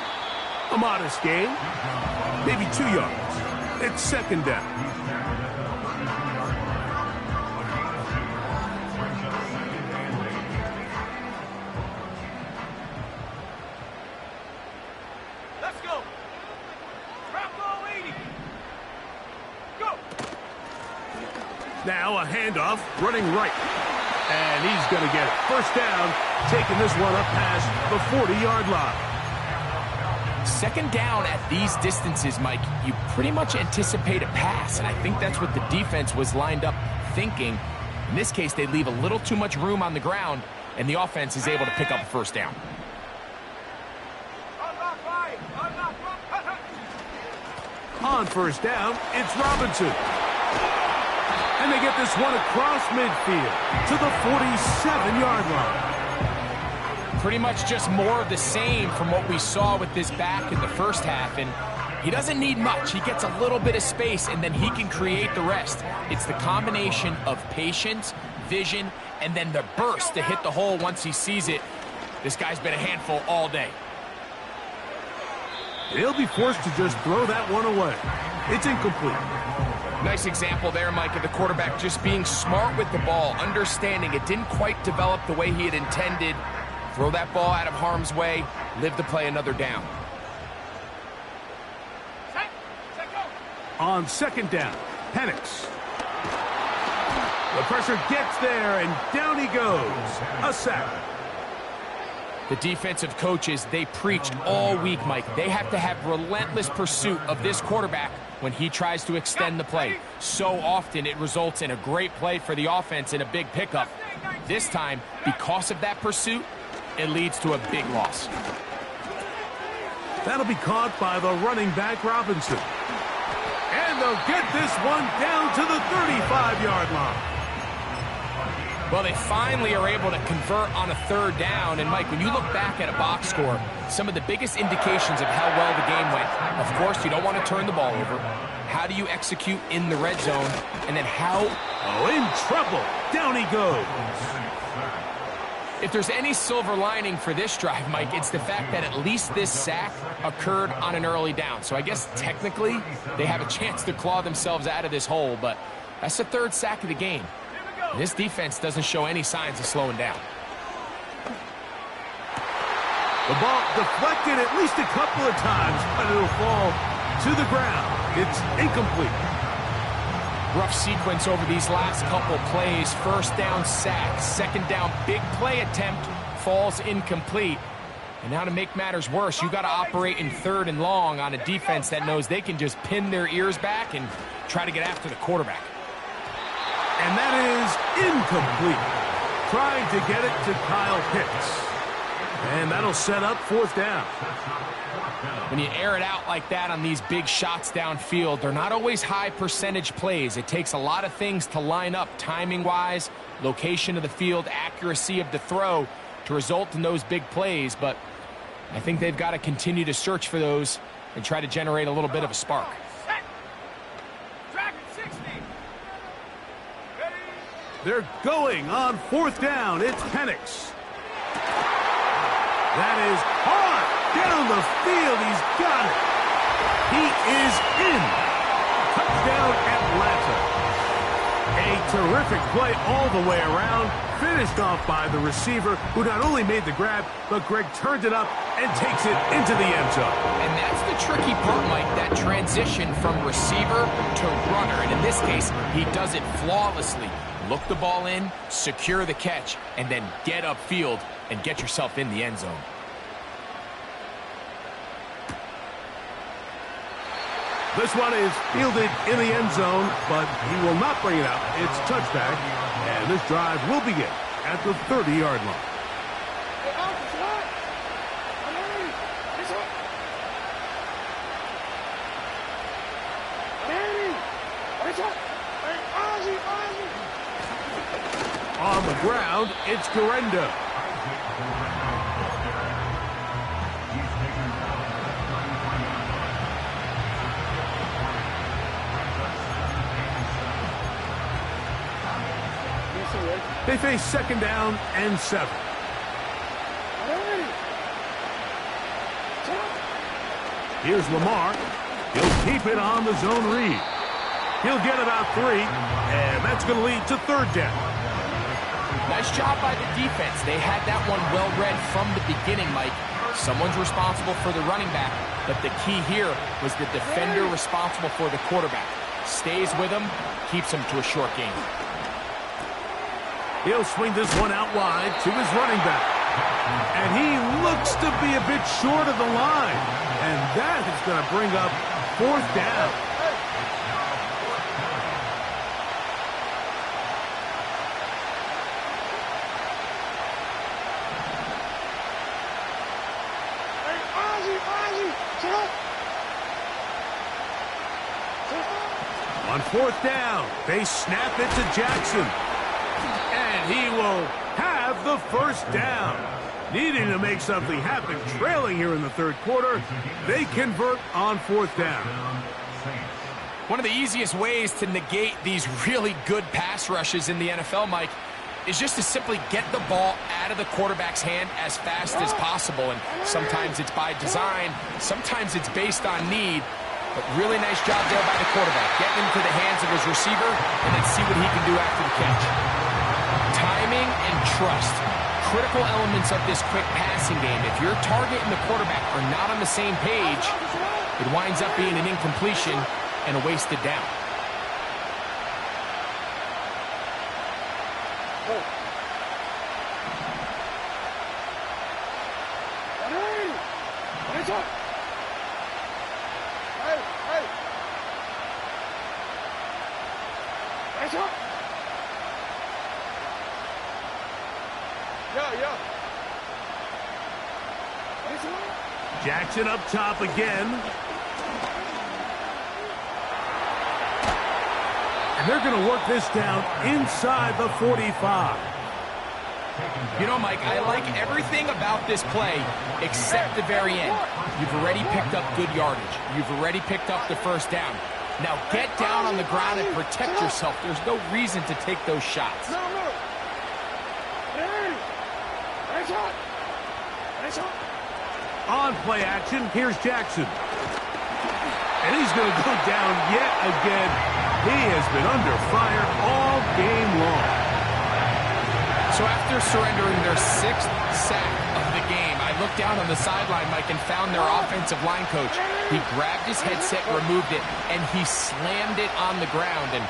A modest gain, maybe 2 yards. It's 2nd down. Let's go. Drop ball 80. Go. Now a handoff, running right. And he's going to get it. 1st down, taking this one up past the 40-yard line. 2nd down at these distances, Mike, you pretty much anticipate a pass, and I think that's what the defense was lined up thinking. In this case, they leave a little too much room on the ground, and the offense is able to pick up a 1st down. On 1st down, it's Robinson. And they get this one across midfield to the 47-yard line. Pretty much just more of the same from what we saw with this back in the first half. And he doesn't need much. He gets a little bit of space, and then he can create the rest. It's the combination of patience, vision, and then the burst to hit the hole once he sees it. This guy's been a handful all day. They'll be forced to just throw that one away. It's incomplete. Nice example there, Mike, of the quarterback just being smart with the ball, understanding it didn't quite develop the way he had intended. Throw that ball out of harm's way, live to play another down. On 2nd down, Penix. The pressure gets there, and down he goes. A sack. The defensive coaches, they preached all week, Mike. They have to have relentless pursuit of this quarterback when he tries to extend the play. So often it results in a great play for the offense and a big pickup. This time, because of that pursuit, it leads to a big loss. That'll be caught by the running back, Robinson. And they'll get this one down to the 35-yard line. Well, they finally are able to convert on a 3rd down. And, Mike, when you look back at a box score, some of the biggest indications of how well the game went, of course, you don't want to turn the ball over. How do you execute in the red zone? And then how... Oh, in trouble. Down he goes. If there's any silver lining for this drive, Mike, it's the fact that at least this sack occurred on an early down. So I guess technically they have a chance to claw themselves out of this hole, but that's the 3rd sack of the game. And this defense doesn't show any signs of slowing down. The ball deflected at least a couple of times, but it'll fall to the ground. It's incomplete. Rough sequence over these last couple plays. 1st down sack, 2nd down big play attempt, falls incomplete. And now to make matters worse, you got to operate in 3rd and long on a defense that knows they can just pin their ears back and try to get after the quarterback. And that is incomplete. Trying to get it to Kyle Pitts. And that'll set up 4th down. When you air it out like that on these big shots downfield, they're not always high percentage plays. It takes a lot of things to line up timing-wise, location of the field, accuracy of the throw to result in those big plays. But I think they've got to continue to search for those and try to generate a little bit of a spark. They're going on 4th down. It's Penix. That is hard. Down the field, he's got it. He is in. Touchdown, Atlanta. A terrific play all the way around, finished off by the receiver, who not only made the grab, but Greg turned it up and takes it into the end zone. And that's the tricky part, Mike, that transition from receiver to runner. And in this case, he does it flawlessly. Look the ball in, secure the catch, and then get upfield and get yourself in the end zone. This one is fielded in the end zone, but he will not bring it out. It's touchback, and this drive will begin at the 30-yard line. On the ground, it's Garenda. They face second down and 7. Here's Lamar. He'll keep it on the zone read. He'll get about 3, and that's going to lead to third down. Nice job by the defense. They had that one well read from the beginning, Mike. Someone's responsible for the running back, but the key here was the defender responsible for the quarterback. Stays with him, keeps him to a short gain. He'll swing this one out wide to his running back. And he looks to be a bit short of the line. And that is going to bring up fourth down. On fourth down, they snap it to Jackson. And he will have the first down. Needing to make something happen, trailing here in the third quarter, they convert on fourth down. One of the easiest ways to negate these really good pass rushes in the NFL, Mike, is just to simply get the ball out of the quarterback's hand as fast as possible. And sometimes it's by design, sometimes it's based on need. But really nice job there by the quarterback. Getting into the hands of his receiver and then see what he can do after the catch. Timing and trust. Critical elements of this quick passing game. If your target and the quarterback are not on the same page, it winds up being an incompletion and a wasted down. Jackson up top again. And they're going to work this down inside the 45. You know, Mike, I like everything about this play except the very end. You've already picked up good yardage. You've already picked up the first down. Now get down on the ground and protect yourself. There's no reason to take those shots. On play action, here's Jackson. And he's going to go down yet again. He has been under fire all game long. So after surrendering their 6th sack of the game, I looked down on the sideline, Mike, and found their offensive line coach. He grabbed his headset, removed it, and he slammed it on the ground. And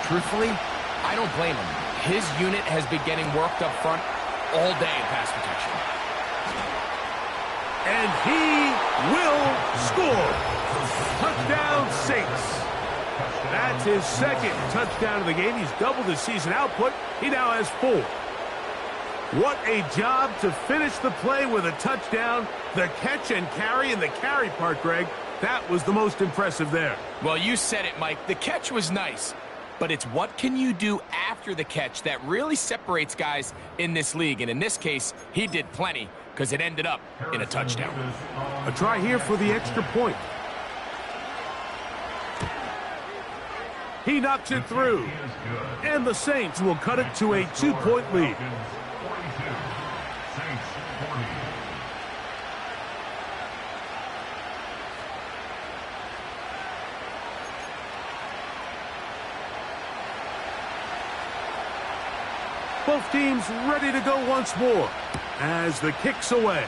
truthfully, I don't blame him. His unit has been getting worked up front all day in pass protection. And he will score. Touchdown, Saints. That's his second touchdown of the game. He's doubled his season output. He now has 4. What a job to finish the play with a touchdown. The catch and carry, and the carry part, Greg, that was the most impressive there. Well, you said it, Mike. The catch was nice, but it's what can you do after the catch that really separates guys in this league. And in this case, he did plenty because it ended up in a touchdown. A try here for the extra point. He knocks it through. And the Saints will cut it to a 2-point lead. Both teams ready to go once more as the kick's away.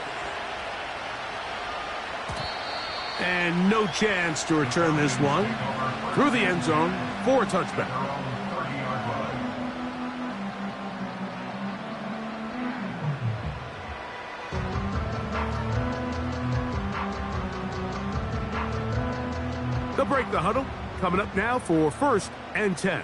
And no chance to return this one through the end zone for a touchback. They'll break the huddle. Coming up now for 1st and 10.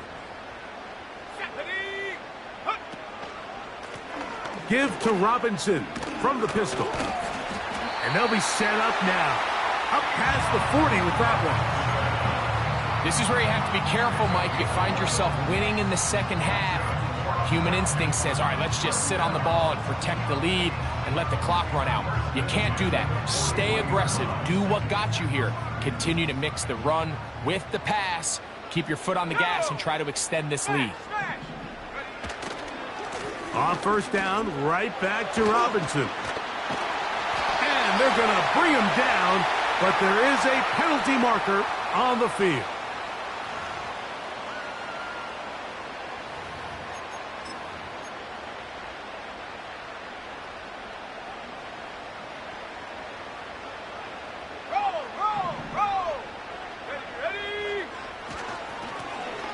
Give to Robinson from the pistol. And they'll be set up now. Up past the 40 with that one. This is where you have to be careful, Mike. You find yourself winning in the second half. Human instinct says, all right, let's just sit on the ball and protect the lead and let the clock run out. You can't do that. Stay aggressive. Do what got you here. Continue to mix the run with the pass. Keep your foot on the gas and try to extend this lead. On 1st down, right back to Robinson. And they're going to bring him down, but there is a penalty marker on the field.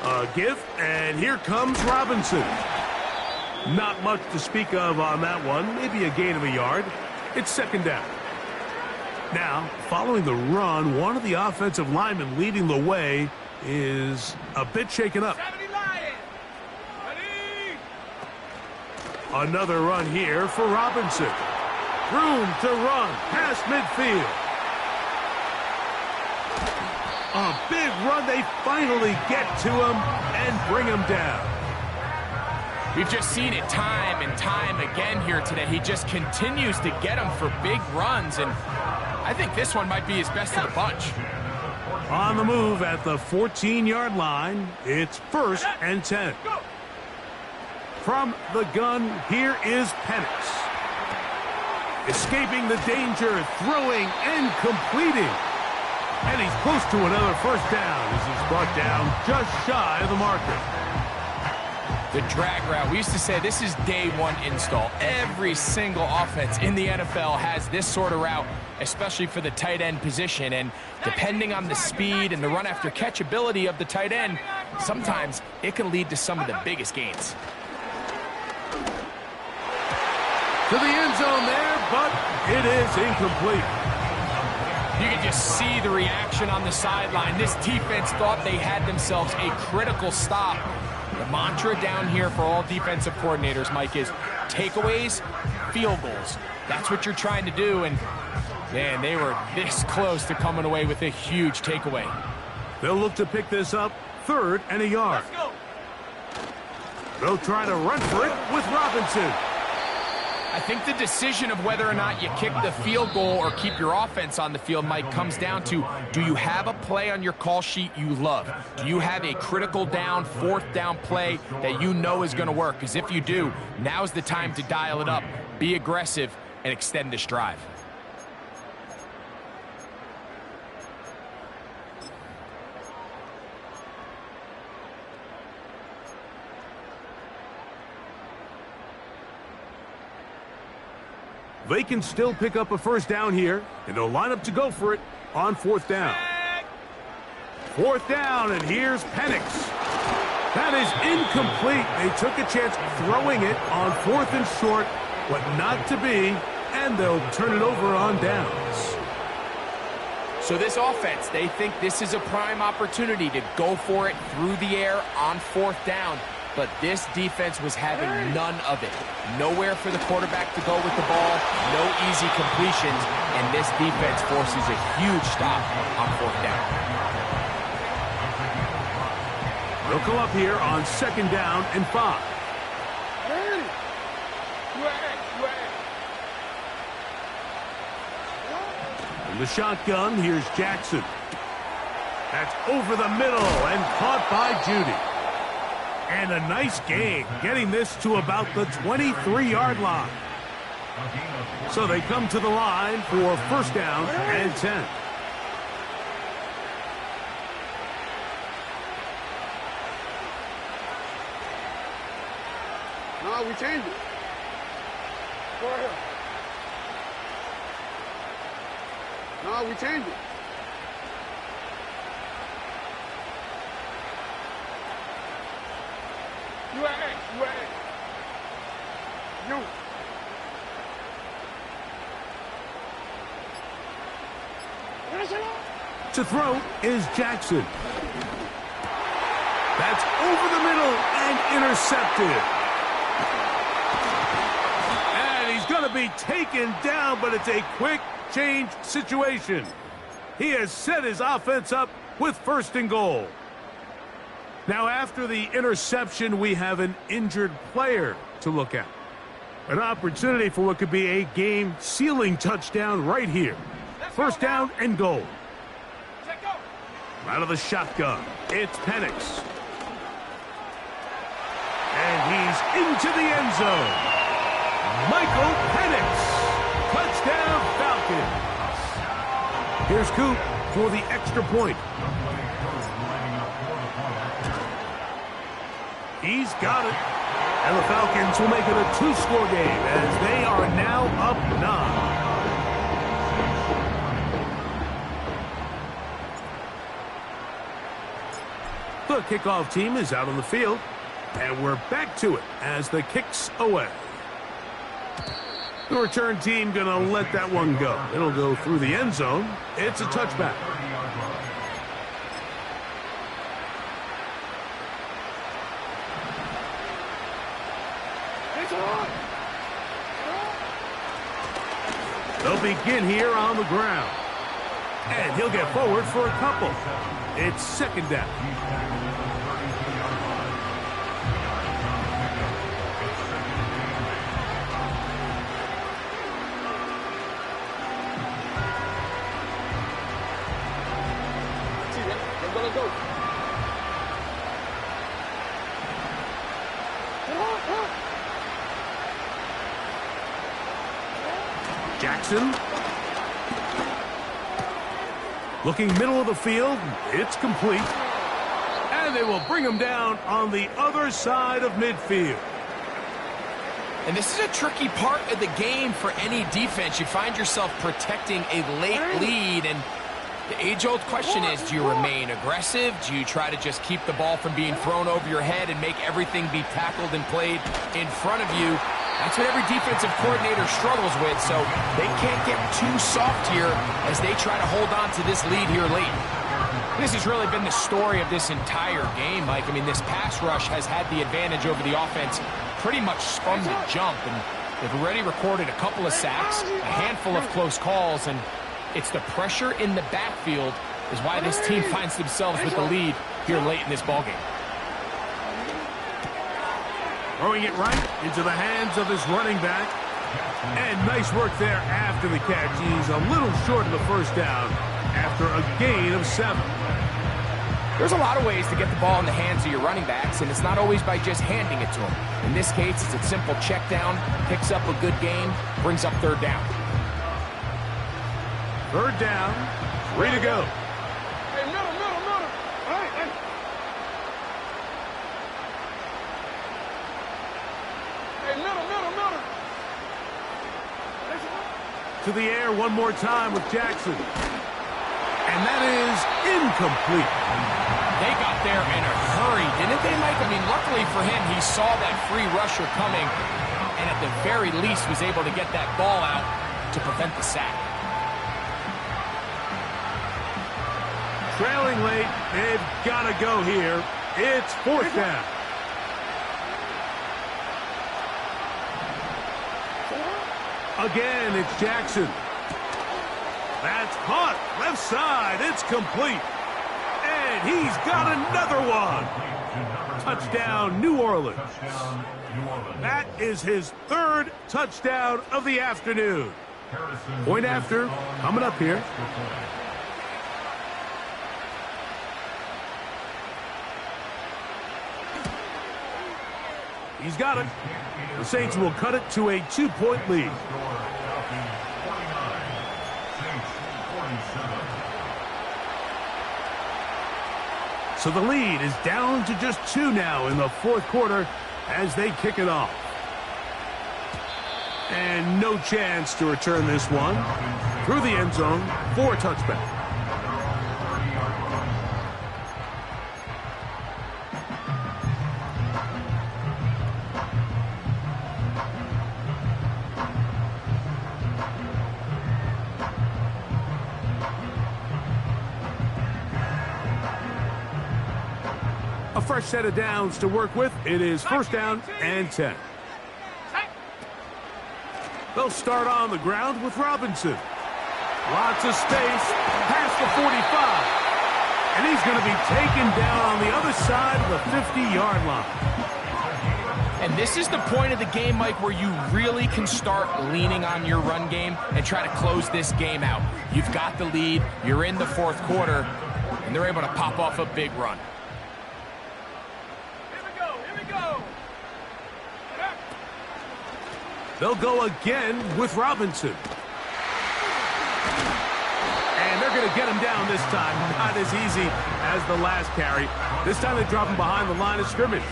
A give, and here comes Robinson. Not much to speak of on that one. Maybe a gain of a yard. It's 2nd down. Now, following the run, one of the offensive linemen leading the way is a bit shaken up. Another run here for Robinson. Room to run past midfield. A big run. They finally get to him and bring him down. We've just seen it time and time again here today. He just continues to get them for big runs, and I think this one might be his best of the bunch. On the move at the 14-yard line, it's 1st and 10. From the gun, here is Penix. Escaping the danger, throwing and completing. And he's close to another 1st down as he's brought down just shy of the marker. The drag route, we used to say this is day one install. Every single offense in the NFL has this sort of route, especially for the tight end position. And depending on the speed and the run after catch ability of the tight end, sometimes it can lead to some of the biggest gains. To the end zone there, but it is incomplete. You can just see the reaction on the sideline. This defense thought they had themselves a critical stop. The mantra down here for all defensive coordinators, Mike, is takeaways, field goals. That's what you're trying to do, and, man, they were this close to coming away with a huge takeaway. They'll look to pick this up 3rd and a yard. They'll try to run for it with Robinson. I think the decision of whether or not you kick the field goal or keep your offense on the field, Mike, comes down to, do you have a play on your call sheet you love? Do you have a critical down, 4th down play that you know is going to work? Because if you do, now's the time to dial it up, be aggressive, and extend this drive. They can still pick up a 1st down here, and they'll line up to go for it on 4th down. 4th down, and here's Penix. That is incomplete. They took a chance throwing it on 4th and short, but not to be, and they'll turn it over on downs. So this offense, they think this is a prime opportunity to go for it through the air on 4th down. But this defense was having none of it. Nowhere for the quarterback to go with the ball, no easy completions, and this defense forces a huge stop on 4th down. They'll come up here on 2nd down and 5. In the shotgun, here's Jackson. That's over the middle and caught by Judy. And a nice gain, getting this to about the 23-yard line. So they come to the line for 1st down and 10. No, we changed it. Go right here. No, we changed it. You at X, you at X. You. To throw is Jackson. That's over the middle and intercepted. And he's going to be taken down, but it's a quick change situation. He has set his offense up with 1st and goal. Now, after the interception, we have an injured player to look at. An opportunity for what could be a game-sealing touchdown right here. 1st down and goal. Out of the shotgun, it's Penix. And he's into the end zone. Michael Penix. Touchdown Falcons. Here's Coop for the extra point. He's got it. And the Falcons will make it a 2-score game as they are now up 9. The kickoff team is out on the field, and we're back to it as the kick's away. The return team going to let that one go. It'll go through the end zone. It's a touchback. They'll begin here on the ground. And he'll get forward for a couple. It's 2nd down. Jackson. Looking middle of the field, it's complete. And they will bring him down on the other side of midfield. And this is a tricky part of the game for any defense. You find yourself protecting a late lead, and the age-old question is, do you remain aggressive? Do you try to just keep the ball from being thrown over your head and make everything be tackled and played in front of you? That's what every defensive coordinator struggles with, so they can't get too soft here as they try to hold on to this lead here late. This has really been the story of this entire game, Mike. I mean, this pass rush has had the advantage over the offense pretty much from the jump, and they've already recorded a couple of sacks, a handful of close calls, and it's the pressure in the backfield is why this team finds themselves with the lead here late in this ballgame. Throwing it right into the hands of his running back. And nice work there after the catch. He's a little short of the 1st down after a gain of 7. There's a lot of ways to get the ball in the hands of your running backs, and it's not always by just handing it to them. In this case, it's a simple check down, picks up a good gain, brings up 3rd down. 3rd down, 3 to go. Hey, middle. Hey. Hey, middle. To the air one more time with Jackson. And that is incomplete. They got there in a hurry, didn't they, Mike? I mean, luckily for him, he saw that free rusher coming and at the very least was able to get that ball out to prevent the sack. Trailing late, they've got to go here. It's 4th down. Again, it's Jackson. That's caught. Left side. It's complete. And he's got another one. Touchdown, New Orleans. That is his 3rd touchdown of the afternoon. Point after, coming up here. He's got it. The Saints will cut it to a 2-point lead. So the lead is down to just 2 now in the 4th quarter as they kick it off. And no chance to return this one through the end zone for a touchback. A fresh set of downs to work with. It is first down and 10. They'll start on the ground with Robinson. Lots of space past the 45. And he's going to be taken down on the other side of the 50-yard line. And this is the point of the game, Mike, where you really can start leaning on your run game and try to close this game out. You've got the lead, you're in the fourth quarter, and they're able to pop off a big run. They'll go again with Robinson. And they're going to get him down this time. Not as easy as the last carry. This time they drop him behind the line of scrimmage.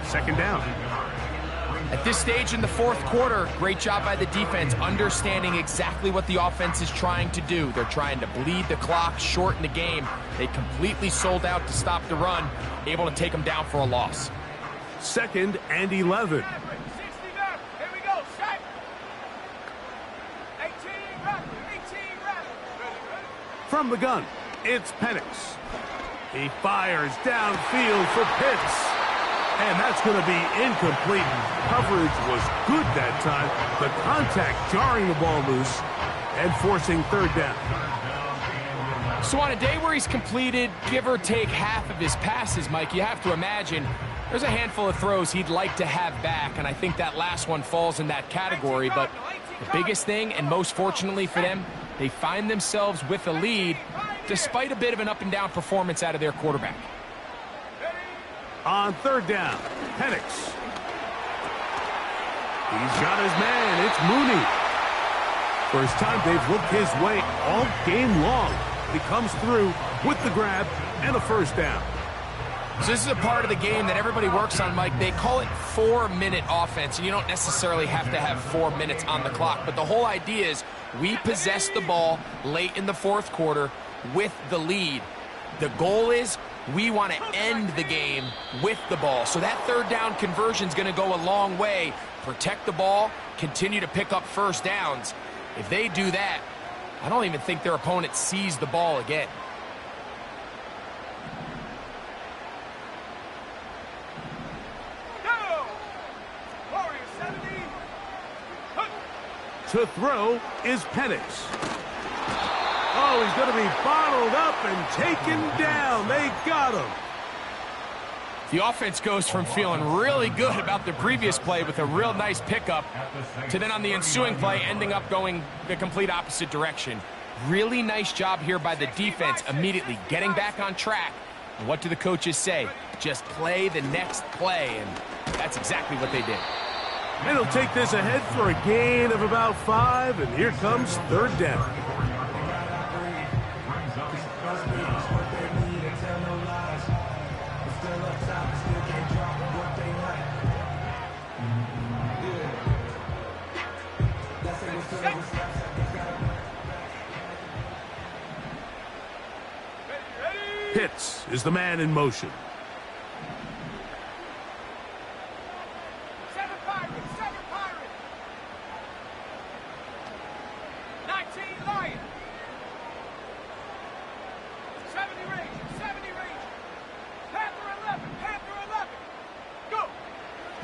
Second down. At this stage in the fourth quarter, great job by the defense, understanding exactly what the offense is trying to do. They're trying to bleed the clock, shorten the game. They completely sold out to stop the run, able to take them down for a loss. Second and 11. From the gun, it's Penix. He fires downfield for Pitts. And that's going to be incomplete. Coverage was good that time. The contact jarring the ball loose and forcing third down. So on a day where he's completed, give or take half of his passes, Mike, you have to imagine there's a handful of throws he'd like to have back, and I think that last one falls in that category. But the biggest thing, and most fortunately for them, they find themselves with a lead despite a bit of an up-and-down performance out of their quarterback. On third down, Penix. He's got his man. It's Mooney. First time they've looked his way all game long. He comes through with the grab and a first down. So this is a part of the game that everybody works on, Mike. They call it 4-minute offense, and you don't necessarily have to have 4 minutes on the clock. But the whole idea is we possess the ball late in the fourth quarter with the lead. The goal is we want to end the game with the ball. So that third down conversion is going to go a long way. Protect the ball, continue to pick up first downs. If they do that, I don't even think their opponent sees the ball again. To throw is Penix. Oh, he's going to be bottled up and taken down. They got him. The offense goes from feeling really good about the previous play with a real nice pickup to then on the ensuing play ending up going the complete opposite direction. Really nice job here by the defense immediately getting back on track. And what do the coaches say? Just play the next play, and that's exactly what they did. And he'll take this ahead for a gain of about 5, and here comes third down. Pitts is the man in motion.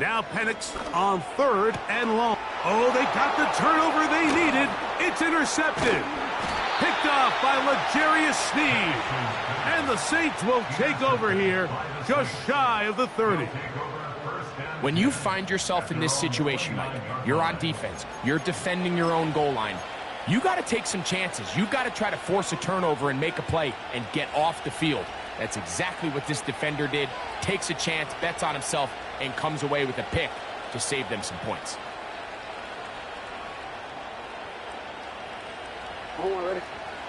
Now Penix on third and long. Oh, they got the turnover they needed. It's intercepted. Picked off by L'Jarius Sneed. And the Saints will take over here just shy of the 30. When you find yourself in this situation, Mike, you're on defense, you're defending your own goal line, you got to take some chances. You got to try to force a turnover and make a play and get off the field. That's exactly what this defender did. Takes a chance, bets on himself, and comes away with a pick to save them some points.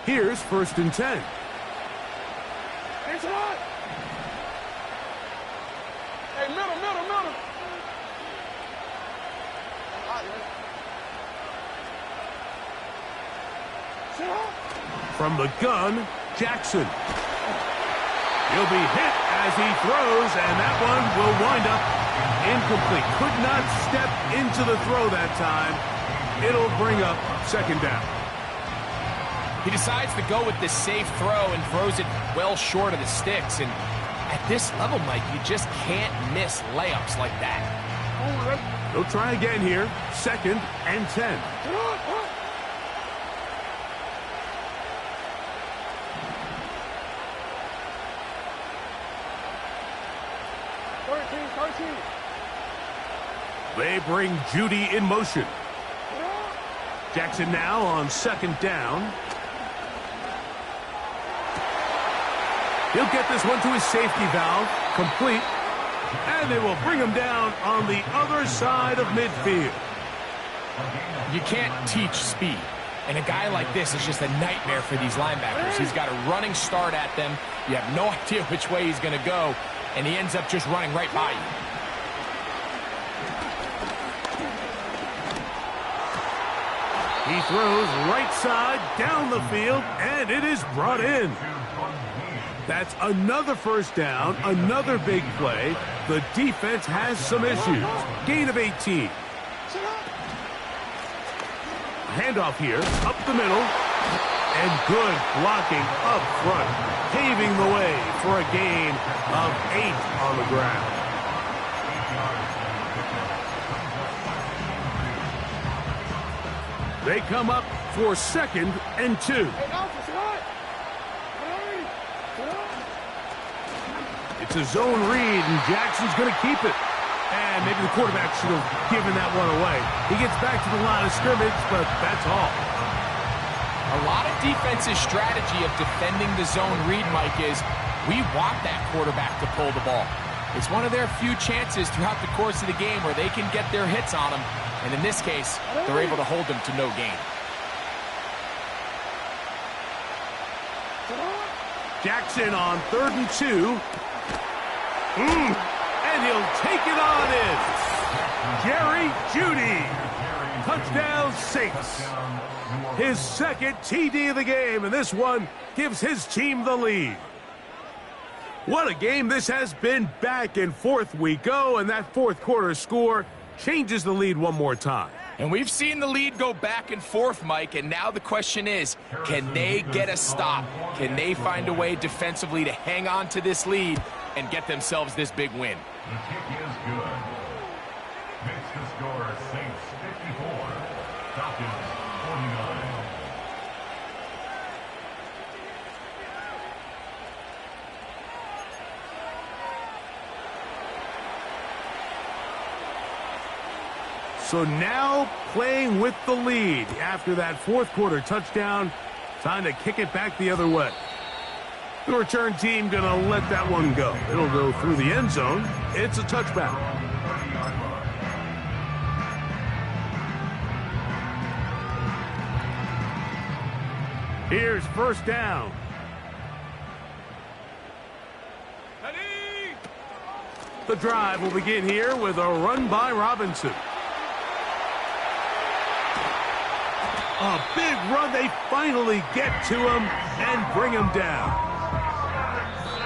Here's first and 10. Hey, middle. From the gun, Jackson. He'll be hit as he throws, and that one will wind up incomplete. Could not step into the throw that time. It'll bring up second down. He decides to go with this safe throw and throws it well short of the sticks. And at this level, Mike, you just can't miss layups like that. They'll try again here. 2nd and 10. They bring Judy in motion. Jackson now on 2nd down. He'll get this one to his safety valve, complete, and they will bring him down on the other side of midfield. You can't teach speed, and a guy like this is just a nightmare for these linebackers. He's got a running start at them. You have no idea which way he's going to go, and he ends up just running right by you. He throws right side down the field, and it is brought in. That's another first down, another big play. The defense has some issues. Gain of 18. Handoff here, up the middle, and good blocking up front, paving the way for a gain of 8 on the ground. They come up for 2nd and 2. It's a zone read, and Jackson's going to keep it. And maybe the quarterback should have given that one away. He gets back to the line of scrimmage, but that's all. A lot of defense's strategy of defending the zone read, Mike, is we want that quarterback to pull the ball. It's one of their few chances throughout the course of the game where they can get their hits on him. And in this case, they're able to hold them to no gain. Jackson on 3rd and 2. And he'll take it on in. Jerry Jeudy. Touchdown Saints. His 2nd TD of the game, and this one gives his team the lead. What a game this has been. Back and forth we go, and that 4th quarter score changes the lead one more time. And we've seen the lead go back and forth, Mike, and now the question is, can they get a stop? Can they find a way defensively to hang on to this lead and get themselves this big win? The kick is good. Makes the score Saints 54, Falcons 49. So now playing with the lead after that 4th quarter touchdown. Time to kick it back the other way. The return team going to let that one go. It'll go through the end zone. It's a touchback. Here's 1st down. The drive will begin here with a run by Robinson. A big run. They finally get to him and bring him down.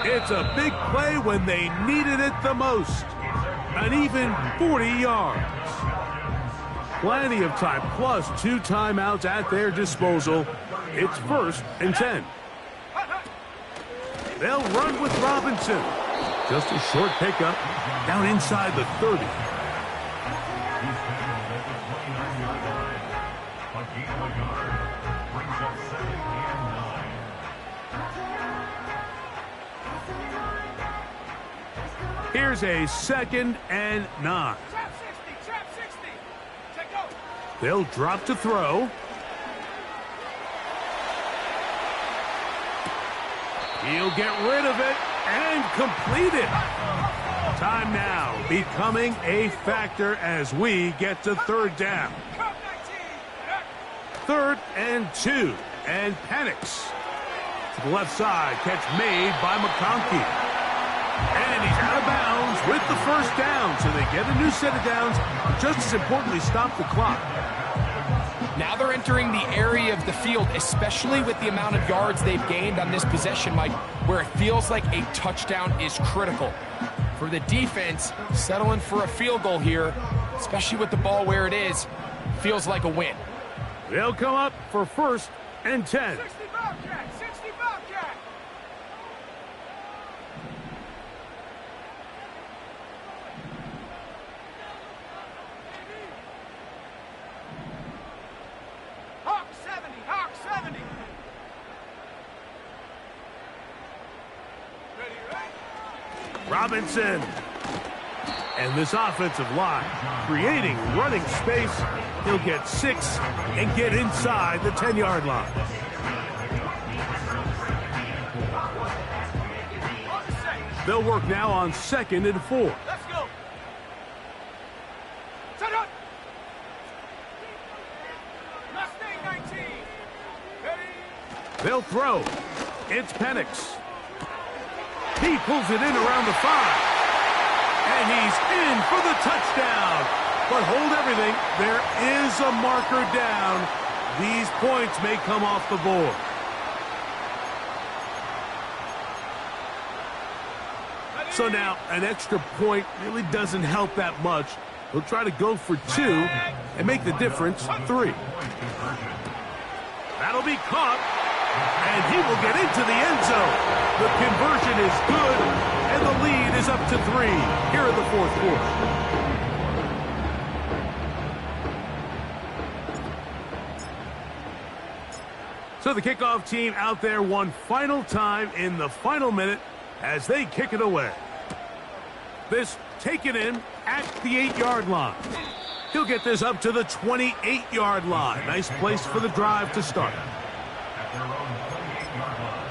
It's a big play when they needed it the most. An even 40 yards. Plenty of time, plus 2 timeouts at their disposal. It's 1st and 10. They'll run with Robinson. Just a short pickup down inside the 30. Here's a 2nd and 9. Trap 60. Check go. They'll drop to throw. He'll get rid of it and complete it. Time now becoming a factor as we get to 3rd down. 3rd and 2, and panics. To the left side, catch made by McConkey. And he's out of bounds with the 1st down, so they get a new set of downs. Just as importantly, stop the clock. Now they're entering the area of the field, especially with the amount of yards they've gained on this possession, Mike, where it feels like a touchdown is critical. For the defense, settling for a field goal here, especially with the ball where it is, feels like a win. They'll come up for 1st and 10. 60 Bobcat! 60 Bobcat! Hawk 70! Hawk 70! Ready, right? Robinson. And this offensive line creating running space. He'll get 6 and get inside the 10-yard line. They'll work now on 2nd and 4. Let's go! Set up! Mustang 19! Ready? They'll throw. It's Penix. He pulls it in around the 5. And he's in for the touchdown. But hold everything. There is a marker down. These points may come off the board. So now an extra point really doesn't help that much. He'll try to go for 2 and make the difference 3. That'll be caught. And he will get into the end zone. The conversion is good, and the lead is up to 3 here in the 4th quarter. So the kickoff team out there one final time in the final minute as they kick it away. This taken in at the 8-yard line. He'll get this up to the 28-yard line. Nice place for the drive to start. At their own 28-yard line.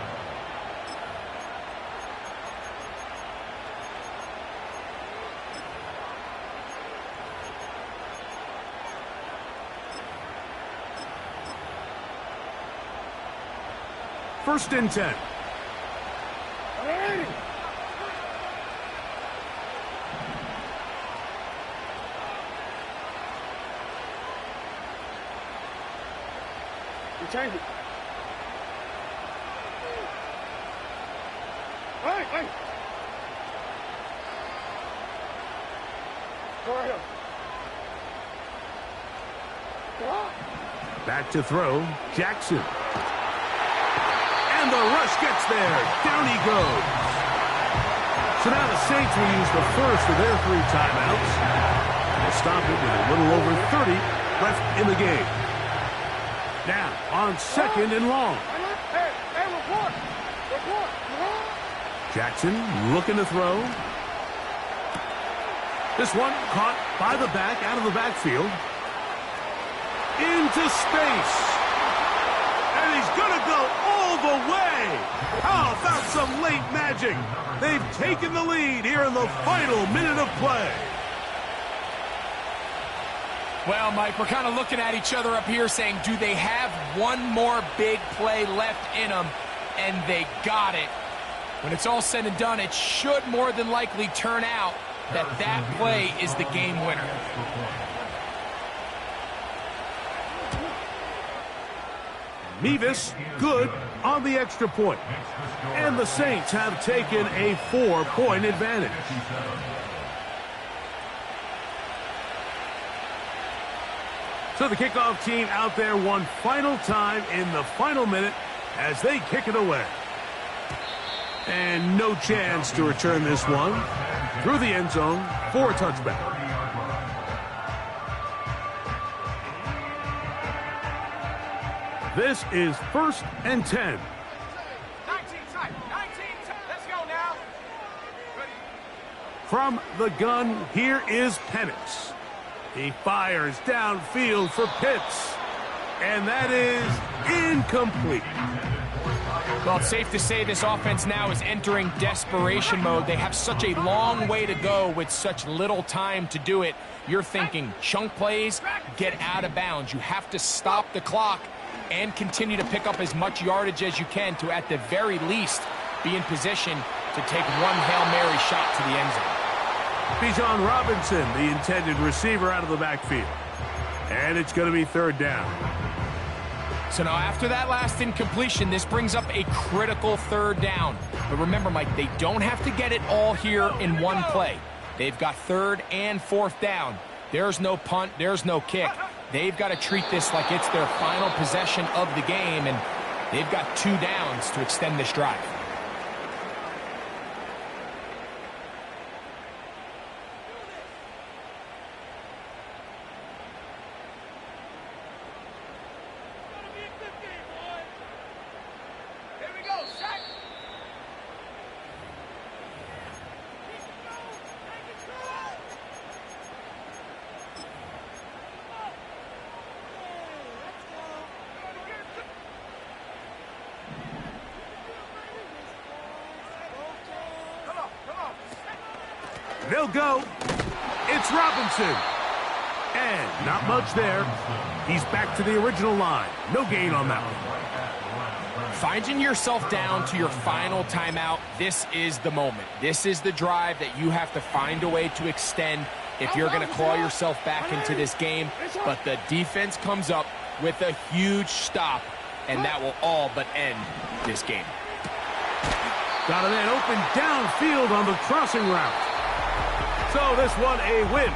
First and 10. Change it. Hey! Go right here. Back to throw, Jackson. And the rush gets there. Down he goes. So now the Saints will use the first of their 3 timeouts. They'll stop it with a little over 30 left in the game. Now on 2nd and long. Hey, report! Jackson looking to throw. This one caught by the back out of the backfield. Into space. And he's going to go all the way. How about some late magic? They've taken the lead here in the final minute of play. Well, Mike, we're kind of looking at each other up here saying, do they have one more big play left in them? And they got it. When it's all said and done, it should more than likely turn out that that play is the game winner. Mevis good on the extra point. And the Saints have taken a 4-point advantage. So the kickoff team out there one final time in the final minute as they kick it away. And no chance to return this one through the end zone for a touchback. This is 1st and 10. 19 tight. 19 tight. Let's go now. Ready. From the gun, here is Penix. He fires downfield for Pitts. And that is incomplete. Well, it's safe to say this offense now is entering desperation mode. They have such a long way to go with such little time to do it. You're thinking chunk plays, get out of bounds. You have to stop the clock and continue to pick up as much yardage as you can to, at the very least, be in position to take one Hail Mary shot to the end zone. Bijan Robinson, the intended receiver, out of the backfield. And it's going to be third down. So now after that last incompletion, this brings up a critical third down. But remember, Mike, they don't have to get it all here in one play. They've got third and fourth down. There's no punt, there's no kick. They've got to treat this like it's their final possession of the game, and they've got 2 downs to extend this drive. Here we go, set. They'll go. It's Robinson. And not much there. He's back to the original line. No gain on that one. Finding yourself down to your final timeout, this is the moment. This is the drive that you have to find a way to extend if you're going to claw yourself back into this game. But the defense comes up with a huge stop, and that will all but end this game. Got a man open downfield on the crossing route. So this one a win